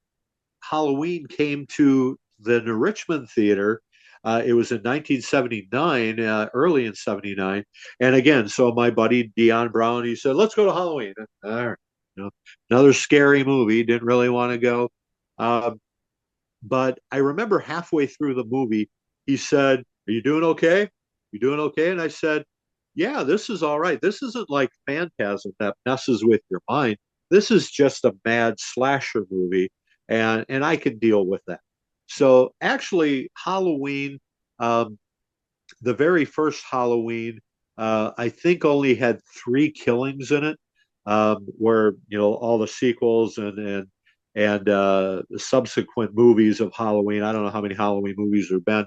Halloween came to the New Richmond Theater, it was in 1979, early in 79. And again, so my buddy Dion Brown, he said, "Let's go to Halloween." All right. Another scary movie. Didn't really want to go. Um, but I remember halfway through the movie, he said, "Are you doing okay? You doing okay?" And I said, "Yeah, this is all right. This isn't like Phantasm that messes with your mind. This is just a mad slasher movie, and I can deal with that." So actually, Halloween, um, the very first Halloween, I think only had three killings in it, where all the sequels and subsequent movies of Halloween. I don't know how many Halloween movies there have been.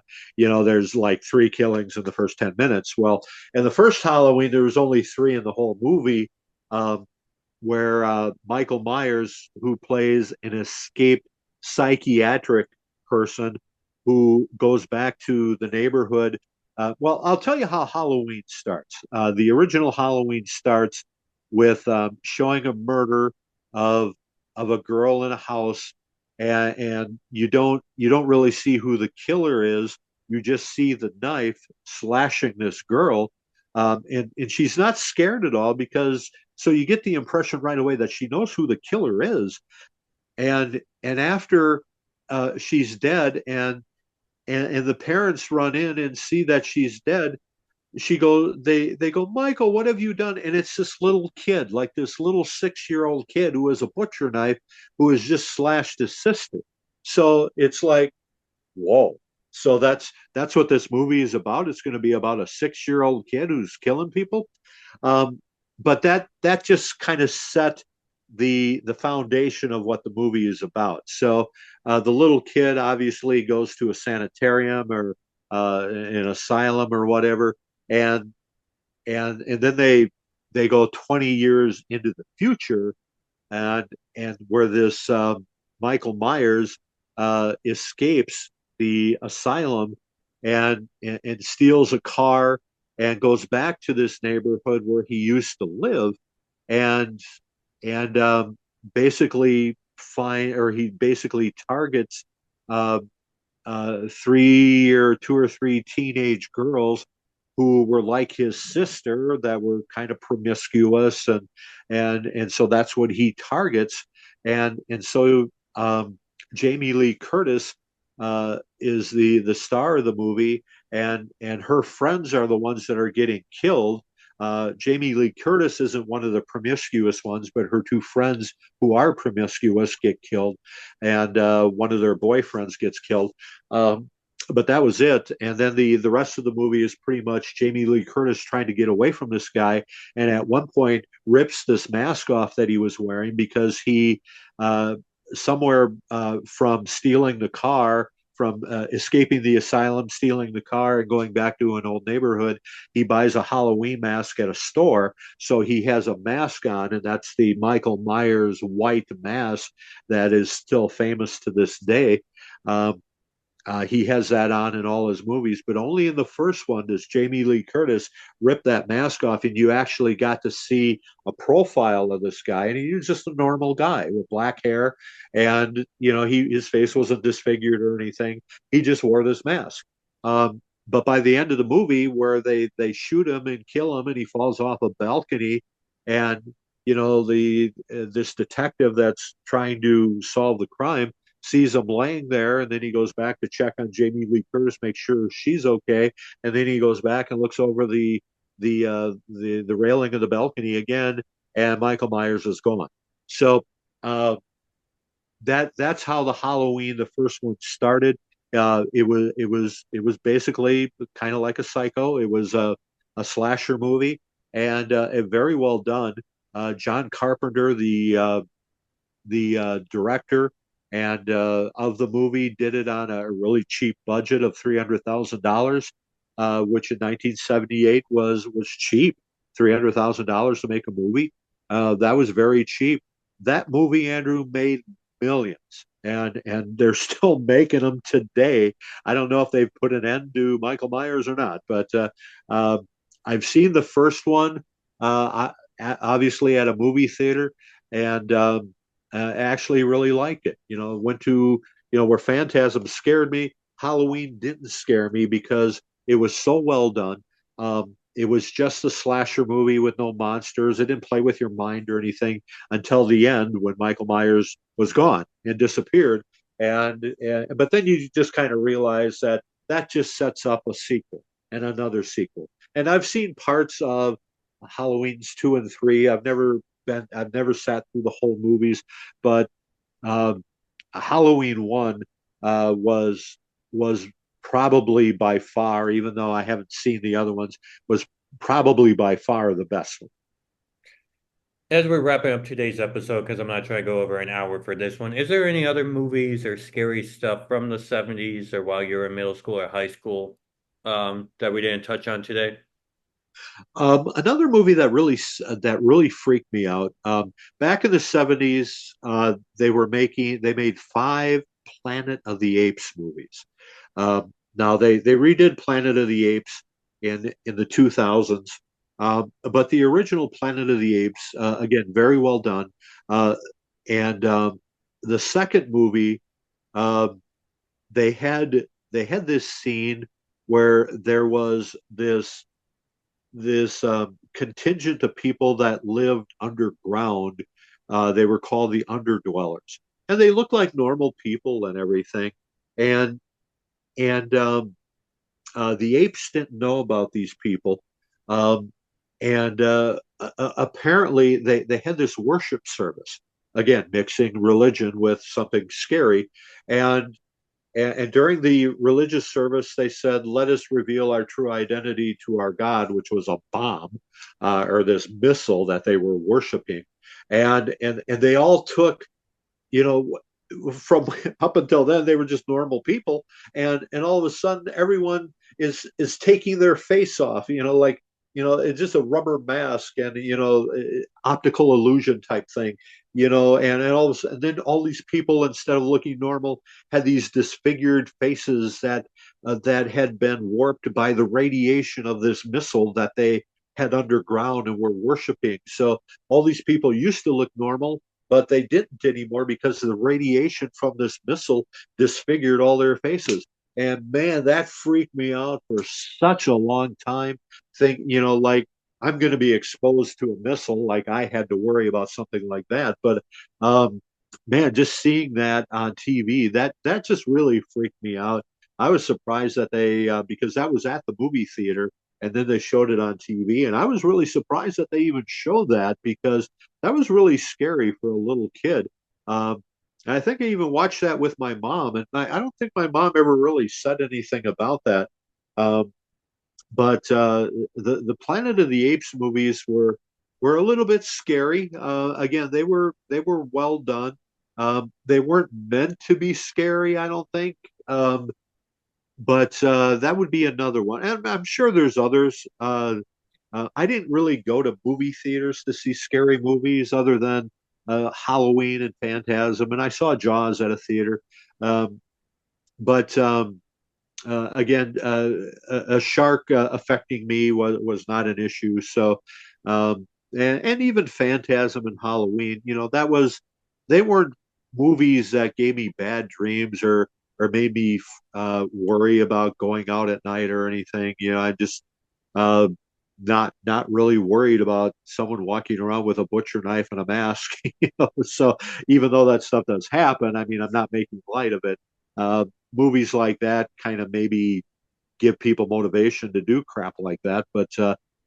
There's like three killings in the first 10 minutes. Well, in the first Halloween, there was only three in the whole movie. Where Michael Myers, who plays an escaped psychiatric person who goes back to the neighborhood. Well, I'll tell you how Halloween starts. The original Halloween starts with showing a murder of of a girl in a house, and you don't really see who the killer is. You just see the knife slashing this girl, and she's not scared at all because so you get the impression right away that she knows who the killer is, and after she's dead, and the parents run in and see that she's dead. They go, Michael, what have you done? And it's this little kid, like this little 6-year-old kid who has a butcher knife, who has just slashed his sister. So it's like, whoa. So that's what this movie is about. It's going to be about a 6-year-old kid who's killing people. Um, but that just kind of set the foundation of what the movie is about. So the little kid obviously goes to a sanitarium or an asylum or whatever, and and then they go 20 years into the future, and where this Michael Myers escapes the asylum and steals a car and goes back to this neighborhood where he used to live, and and basically find or he basically targets uh, three or two or three teenage girls who were like his sister that were kind of promiscuous, and so that's what he targets, and so Jamie Lee Curtis is the star of the movie, and her friends are the ones that are getting killed. Jamie Lee Curtis isn't one of the promiscuous ones, but her two friends who are promiscuous get killed, and one of their boyfriends gets killed. Um, but that was it. And then the rest of the movie is pretty much Jamie Lee Curtis trying to get away from this guy, and at one point rips this mask off that he was wearing because he somewhere from stealing the car, from escaping the asylum, stealing the car, and going back to an old neighborhood, he buys a Halloween mask at a store. So he has a mask on, and that's the Michael Myers white mask that is still famous to this day. Um, he has that on in all his movies, but only in the first one does Jamie Lee Curtis rip that mask off, and you actually got to see a profile of this guy, and he was just a normal guy with black hair, and his face wasn't disfigured or anything. He just wore this mask. But by the end of the movie, where they shoot him and kill him, and he falls off a balcony, and the this detective that's trying to solve the crime sees him laying there, and then he goes back to check on Jamie Lee Curtis, make sure she's okay, and then he goes back and looks over the railing of the balcony again, and Michael Myers is gone. So uh, that's how the Halloween, the first one, started. It was basically kind of like a Psycho. It was a slasher movie, and very well done. John Carpenter, the director and of the movie, did it on a really cheap budget of $300,000, which in 1978 was cheap. $300,000 to make a movie, that was very cheap. That movie, Andrew, made millions, and they're still making them today. I don't know if they've put an end to Michael Myers or not, but uh, I've seen the first one, obviously at a movie theater, and actually really liked it. Went to where Phantasm scared me. Halloween didn't scare me because it was so well done. It was just a slasher movie with no monsters. It didn't play with your mind or anything until the end when Michael Myers was gone and disappeared. And but then you just kind of realize that that just sets up a sequel and another sequel. And I've seen parts of Halloween's 2 and 3. I've never sat through the whole movies, but um, Halloween one was probably by far, even though I haven't seen the other ones, was probably by far the best one. As we're wrapping up today's episode, because I'm not trying to go over an hour for this one, is there any other movies or scary stuff from the 70s or while you were in middle school or high school that we didn't touch on today? Another movie that really freaked me out. Back in the '70s, they made five Planet of the Apes movies. Now they redid Planet of the Apes in the 2000s, but the original Planet of the Apes, again, very well done. Uh, and The second movie, uh, they had this scene where there was this contingent of people that lived underground. They were called the underdwellers, and they looked like normal people and everything. And the apes didn't know about these people, um, and apparently they had this worship service. Again, mixing religion with something scary, and and during the religious service, they said, "Let us reveal our true identity to our God," which was a bomb or this missile that they were worshiping, and they all took, you know, from up until then they were just normal people, and all of a sudden everyone is taking their face off, like it's just a rubber mask and optical illusion type thing, and all of a sudden, and then all these people, instead of looking normal, had these disfigured faces that had been warped by the radiation of this missile that they had underground and were worshiping. So all these people used to look normal, but they didn't anymore because the radiation from this missile disfigured all their faces. And man, that freaked me out for such a long time. Like I'm going to be exposed to a missile, like I had to worry about something like that. But man, just seeing that on TV, that just really freaked me out. I was surprised that because that was at the movie theater, and then they showed it on TV, and I was really surprised that they even showed that because that was really scary for a little kid. And I think I even watched that with my mom, and I don't think my mom ever really said anything about that. Um, but the Planet of the Apes movies were a little bit scary. Again, they were well done. They weren't meant to be scary, I don't think. But that would be another one, and I'm sure there's others. I didn't really go to movie theaters to see scary movies other than Halloween and Phantasm, and I saw Jaws at a theater. Um, but Again, a shark affecting me was not an issue. So, and even Phantasm and Halloween, they weren't movies that gave me bad dreams or made me worry about going out at night or anything. I just uh, not really worried about someone walking around with a butcher knife and a mask. So even though that stuff does happen, I mean, I'm not making light of it. Movies like that kind of maybe give people motivation to do crap like that, but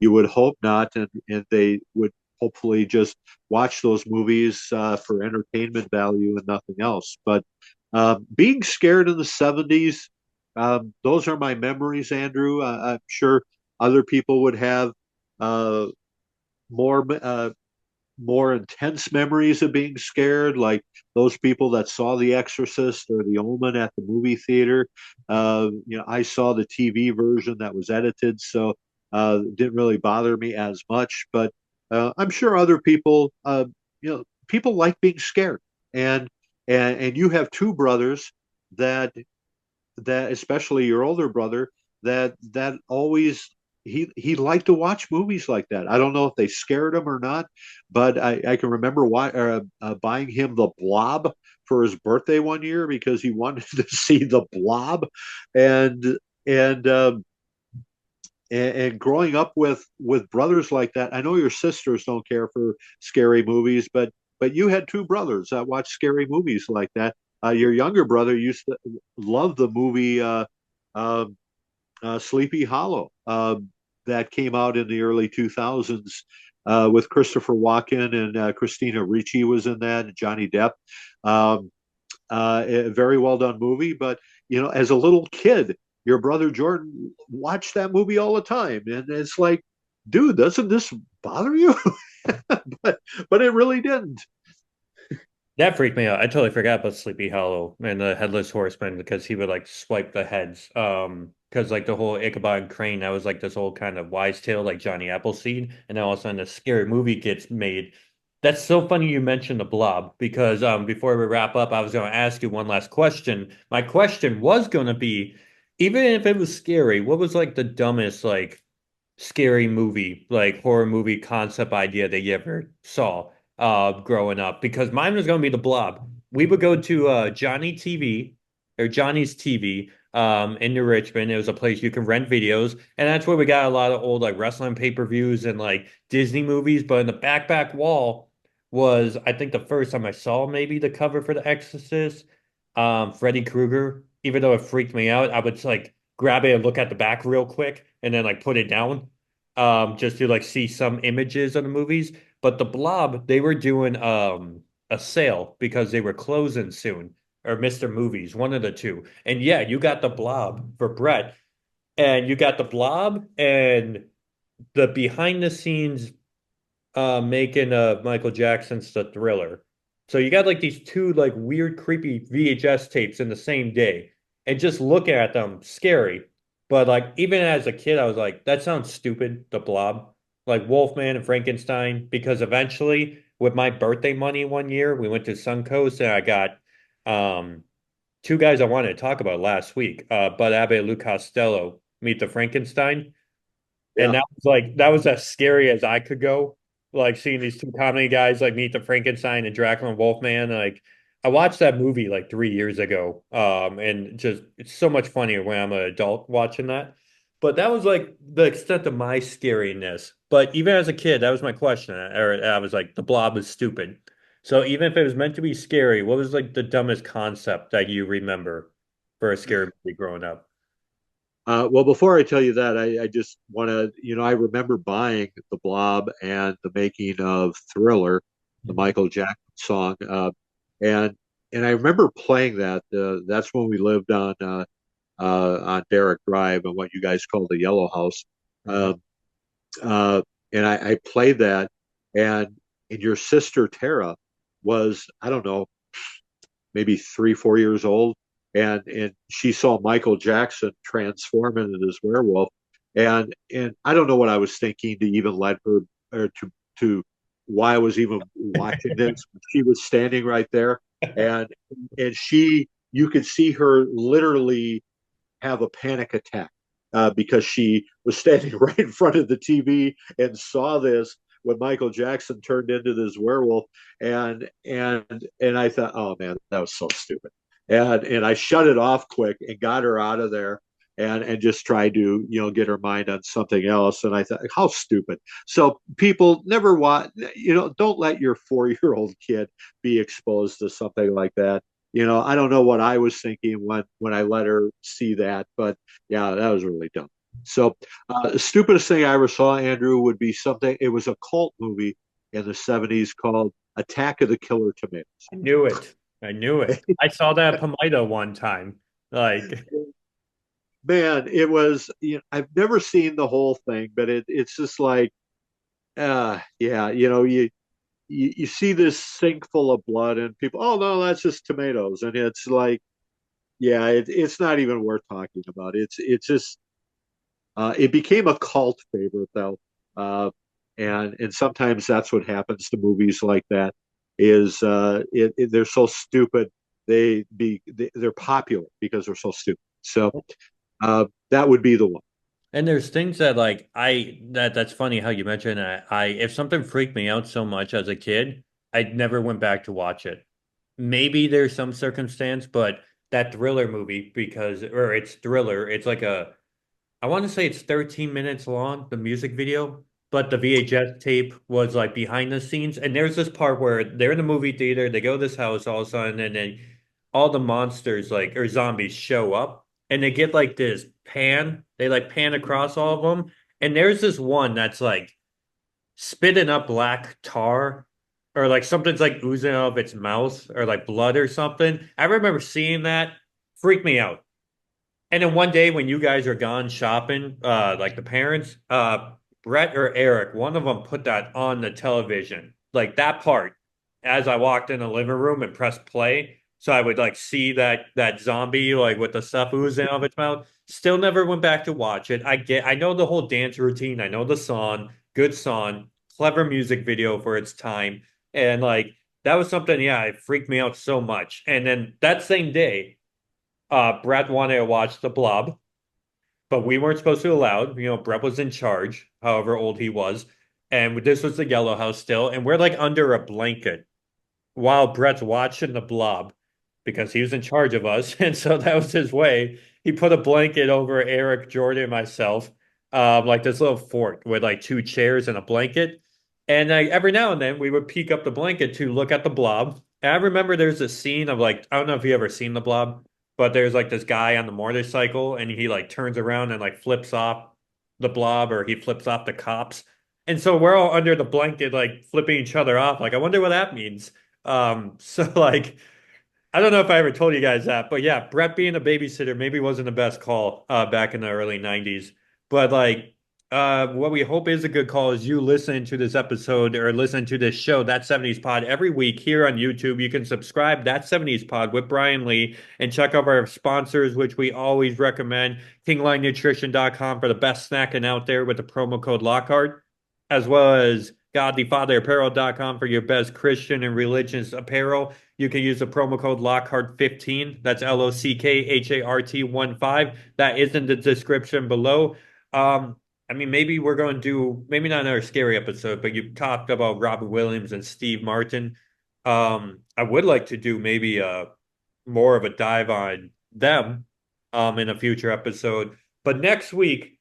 you would hope not, and they would hopefully just watch those movies for entertainment value and nothing else. But being scared in the '70s, those are my memories, Andrew. I'm sure other people would have uh, more more intense memories of being scared, like those people that saw The Exorcist or The Omen at the movie theater. I saw the TV version that was edited, so it didn't really bother me as much. But I'm sure other people, people like being scared, and and you have two brothers that especially your older brother that always he liked to watch movies like that. I don't know if they scared him or not, but I can remember buying him The Blob for his birthday one year because he wanted to see The Blob, and and um, and growing up with brothers like that. I know your sisters don't care for scary movies, but you had two brothers that watched scary movies like that. Your younger brother used to love the movie uh, Sleepy Hollow that came out in the early 2000s with Christopher Walken, and Christina Ricci was in that, and Johnny Depp. Um, a very well done movie, but as a little kid, your brother Jordan watched that movie all the time, and it's like dude, doesn't this bother you? but but it really didn't. That freaked me out. I totally forgot about Sleepy Hollow and the Headless Horseman because he would like swipe the heads. Because like the whole Ichabod Crane, that was like this whole kind of wise tale, like Johnny Appleseed, and then all of a sudden a scary movie gets made. That's so funny you mentioned the Blob because before we wrap up, I was going to ask you one last question. My question was going to be, even if it was scary, what was like the dumbest like scary movie, like horror movie concept idea that you ever saw growing up? Because mine was going to be The Blob. We would go to Johnny TV or Johnny's TV in New Richmond. It was a place you can rent videos, and that's where we got a lot of old like wrestling pay-per-views and like Disney movies. But in the back wall was, I think, the first time I saw maybe the cover for The Exorcist, Freddy Krueger. Even though it freaked me out, I would like grab it and look at the back real quick and then like put it down just to like see some images of the movies. But the Blob, they were doing a sale because they were closing soon, or Mr. Movies, one of the two. And yeah, you got the Blob for Brett, and you got the Blob and the behind the scenes making Michael Jackson's The Thriller. So you got like these two like weird, creepy VHS tapes in the same day, and just looking at them, scary. But like even as a kid, I was like, that sounds stupid, The Blob, like Wolfman and Frankenstein. Because eventually, with my birthday money one year, we went to Suncoast and I got um two guys I wanted to talk about last week, Bud Abbott and Lou Costello, Meet the Frankenstein. And Yeah. that was as scary as I could go. Like seeing these two comedy guys like meet the Frankenstein and Dracula and Wolfman. Like I watched that movie like 3 years ago. And just it's so much funnier when I'm an adult watching that. But that was like the extent of my scariness. But even as a kid, that was my question. I was like, the blob is stupid. So even if it was meant to be scary, what was like the dumbest concept that you remember for a scary movie growing up? Well, before I tell you that, I just want to, I remember buying The Blob and the making of Thriller, the Michael Jackson song, and and I remember playing that. That's when we lived on Derrick Drive and what you guys call the Yellow House, Mhm. um, and I played that, and your sister Tara was, I don't know, maybe 3, 4 years old, and she saw Michael Jackson transform into this werewolf, and I don't know what I was thinking to even let her, or to why I was even watching this. She was standing right there, and she, you could see her literally have a panic attack because she was standing right in front of the TV and saw this when Michael Jackson turned into this werewolf, and I thought, oh man, that was so stupid, and I shut it off quick and got her out of there. And just tried to get her mind on something else, and I thought, how stupid. So people never watch, don't let your 4-year-old kid be exposed to something like that. I don't know what I was thinking when I let her see that, but yeah, that was really dumb. So, the stupidest thing I ever saw, Andrew, would be something. It was a cult movie in the '70s called Attack of the Killer Tomatoes. I knew it. I knew it. I saw that at Pomida one time. Like, Man, it was. I've never seen the whole thing, but it's just like, yeah, you see this sink full of blood, and people, oh no, that's just tomatoes, and it's like, yeah, it's not even worth talking about. It's just it became a cult favorite though, and sometimes that's what happens to movies like that. Is they're so stupid, they're popular because they're so stupid. So that would be the one. and there's things that like that's funny how you mentioned that. If something freaked me out so much as a kid, I never went back to watch it. Maybe there's some circumstance, but that Thriller movie because or it's Thriller, it's like a I want to say it's 13 minutes long, the music video, but the VHS tape was like behind the scenes. And there's this part where they're in the movie theater, they go to this house all of a sudden, and then all the monsters like or zombies show up and they get like this pan. They like pan across all of them. And there's this one that's like spitting up black tar or like something's like oozing out of its mouth or like blood or something. I remember seeing that, freak me out. And then one day when you guys are gone shopping, like the parents, Brett or Eric, one of them put that on the television, like that part, as I walked in the living room and pressed play. So I would like see that zombie like with the stuff oozing out of its mouth. Still never went back to watch it. I know the whole dance routine. I know the song, good song, clever music video for its time. And like that was something, yeah, it freaked me out so much. And then that same day, Brett wanted to watch The Blob, but we weren't supposed to allow it. You know, Brett was in charge, however old he was. And this was the Yellow House still. And we're like under a blanket while Brett's watching the Blob because he was in charge of us. And so that was his way. He put a blanket over Eric, Jordan, and myself, like this little fort with like two chairs and a blanket. And every now and then we would peek up the blanket to look at the Blob. And I remember there's a scene of like, I don't know if you ever seen the Blob, but there's like this guy on the motorcycle and he like turns around and like flips off the Blob or he flips off the cops. And so we're all under the blanket, like flipping each other off. Like, I wonder what that means. So like I don't know if I ever told you guys that, but yeah, Brett being a babysitter maybe wasn't the best call back in the early 90s. But like what we hope is a good call is you listen to this episode or listen to this show, That 70s Pod, every week here on YouTube. You can subscribe That 70s Pod with Bryan Lee and check out our sponsors, which we always recommend. KingLineNutrition.com for the best snacking out there with the promo code Lockhart, as well as GodlyFatherApparel.com for your best Christian and religious apparel. You can use the promo code Lockhart15. That's LOCKHART15. That is in the description below. I mean, maybe we're going to do, maybe not another scary episode, but you talked about Robert Williams and Steve Martin. I would like to do maybe more of a dive on them in a future episode. But next week,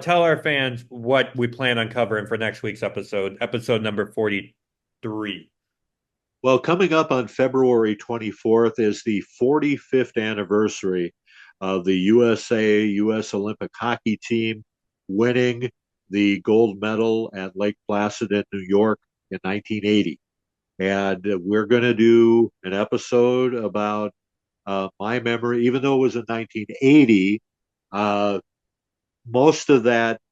tell our fans what we plan on covering for next week's episode number 43. Well, coming up on February 24th is the 45th anniversary of the U.S. Olympic hockey team winning the gold medal at Lake Placid in New York in 1980. And we're going to do an episode about my memory, even though it was in 1980. Most of that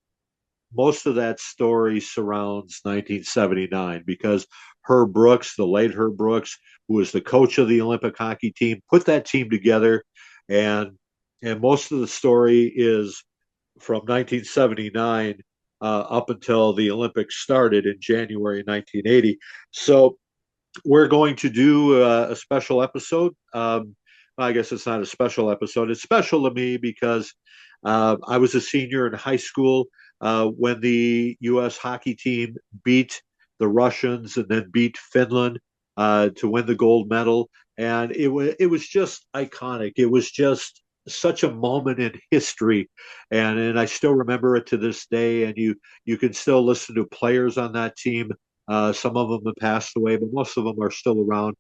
most of that story surrounds 1979 because Herb Brooks, the late Herb Brooks, who was the coach of the Olympic hockey team, put that team together, and most of the story is from 1979 up until the Olympics started in January 1980. So we're going to do a special episode. I guess it's not a special episode. It's special to me because I was a senior in high school when the U.S. hockey team beat the Russians and then beat Finland to win the gold medal. And it was just iconic. It was just such a moment in history, and I still remember it to this day. And you can still listen to players on that team. Some of them have passed away, but most of them are still around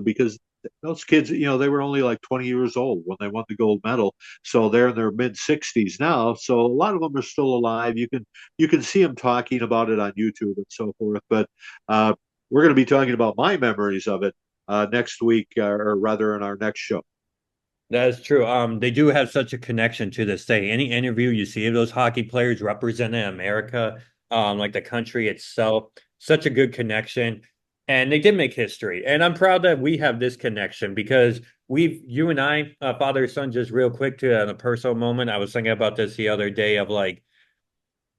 because those kids, they were only like 20 years old when they won the gold medal. So they're in their mid 60s now. So a lot of them are still alive. You can see them talking about it on YouTube and so forth. But we're going to be talking about my memories of it next week, or rather in our next show. That is true. They do have such a connection to this day. Any interview you see of those hockey players representing America, like the country itself, such a good connection. And they did make history. And I'm proud that we have this connection because you and I, father and son, just real quick to on a personal moment. I was thinking about this the other day of like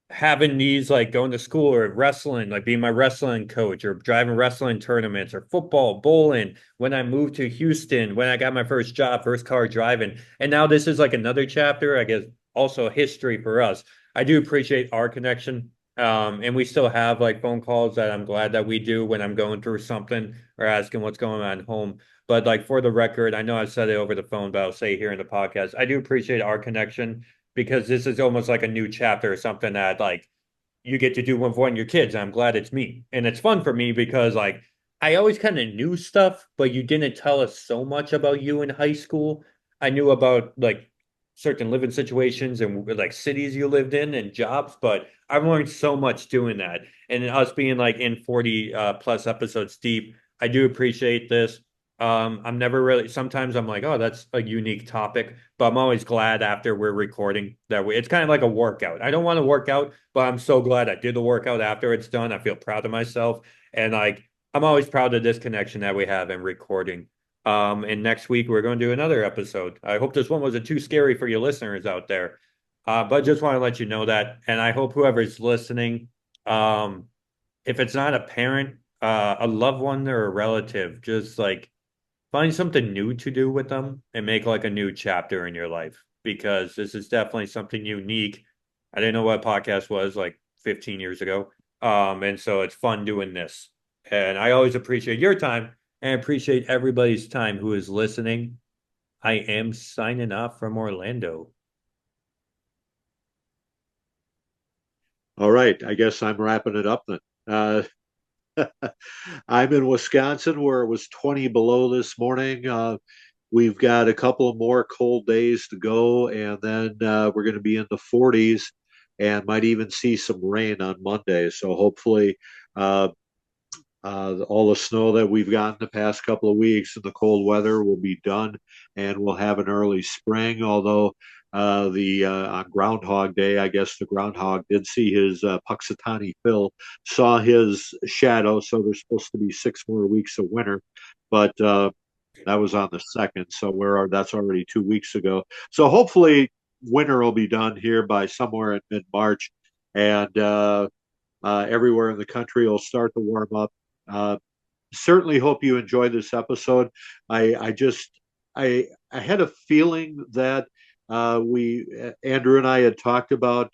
having these like going to school or wrestling, like being my wrestling coach or driving wrestling tournaments or football, bowling. When I moved to Houston, when I got my first job, first car driving. And now this is like another chapter, I guess, also history for us. I do appreciate our connection. And we still have like phone calls that I'm glad that we do when I'm going through something or asking what's going on at home. But like for the record, I know I said it over the phone, but I'll say here in the podcast, I do appreciate our connection because this is almost like a new chapter or something that like you get to do with one of your kids. I'm glad it's me. And it's fun for me because like I always kind of knew stuff, but you didn't tell us so much about you in high school. I knew about like certain living situations and like cities you lived in and jobs, but I've learned so much doing that. And us being like in 40 plus episodes deep, I do appreciate this. I'm never really, sometimes I'm like, oh, that's a unique topic, but I'm always glad after we're recording that it's kind of like a workout. I don't want to work out, but I'm so glad I did the workout after it's done. I feel proud of myself. And like, I'm always proud of this connection that we have in recording. And next week we're going to do another episode. I hope this one wasn't too scary for your listeners out there. But just want to let you know that. And I hope whoever's listening, um, if it's not a parent, a loved one or a relative, just like find something new to do with them and make like a new chapter in your life because this is definitely something unique. I didn't know what a podcast was like 15 years ago. And so it's fun doing this. And I always appreciate your time and appreciate everybody's time who is listening. I am signing off from Orlando. All right, I guess I'm wrapping it up then. I'm in Wisconsin where it was 20 below this morning. We've got a couple of more cold days to go, and then we're going to be in the 40s and might even see some rain on Monday. So hopefully, uh, all the snow that we've gotten the past couple of weeks and the cold weather will be done, and we'll have an early spring. Although the on Groundhog Day, I guess the groundhog did see his Puxatani Phil, saw his shadow. So there's supposed to be 6 more weeks of winter, but that was on the second, so that's already 2 weeks ago. So hopefully winter will be done here by somewhere in mid-March, and everywhere in the country will start to warm up. Uh, Certainly hope you enjoyed this episode. I just I had a feeling that we Andrew and I had talked about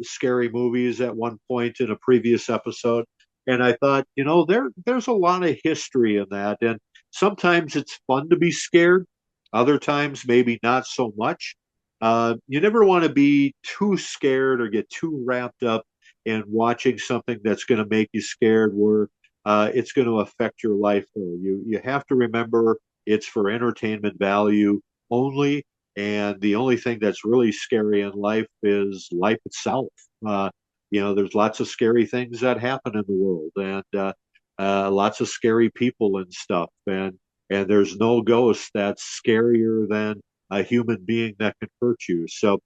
scary movies at one point in a previous episode, and I thought, there's a lot of history in that, and sometimes it's fun to be scared. Other times, maybe not so much. You never want to be too scared or get too wrapped up in watching something that's going to make you scared, where it's going to affect your life. Though you have to remember it's for entertainment value only, and the only thing that's really scary in life is life itself. Uh, there's lots of scary things that happen in the world, and lots of scary people and stuff, and there's no ghost that's scarier than a human being that can hurt you. So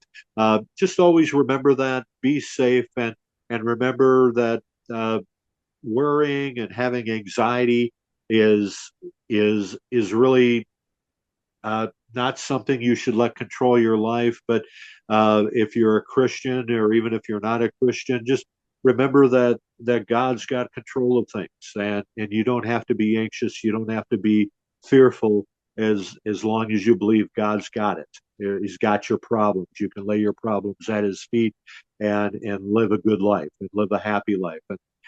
just always remember that. Be safe, and remember that. Worrying and having anxiety is really not something you should let control your life. But if you're a Christian, or even if you're not a Christian, just remember that God's got control of things, and you don't have to be anxious. You don't have to be fearful as long as you believe God's got it. He's got your problems. You can lay your problems at His feet and live a good life and live a happy life.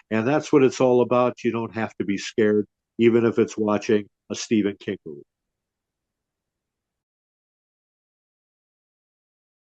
And that's what it's all about. You don't have to be scared, even if it's watching a Stephen King movie.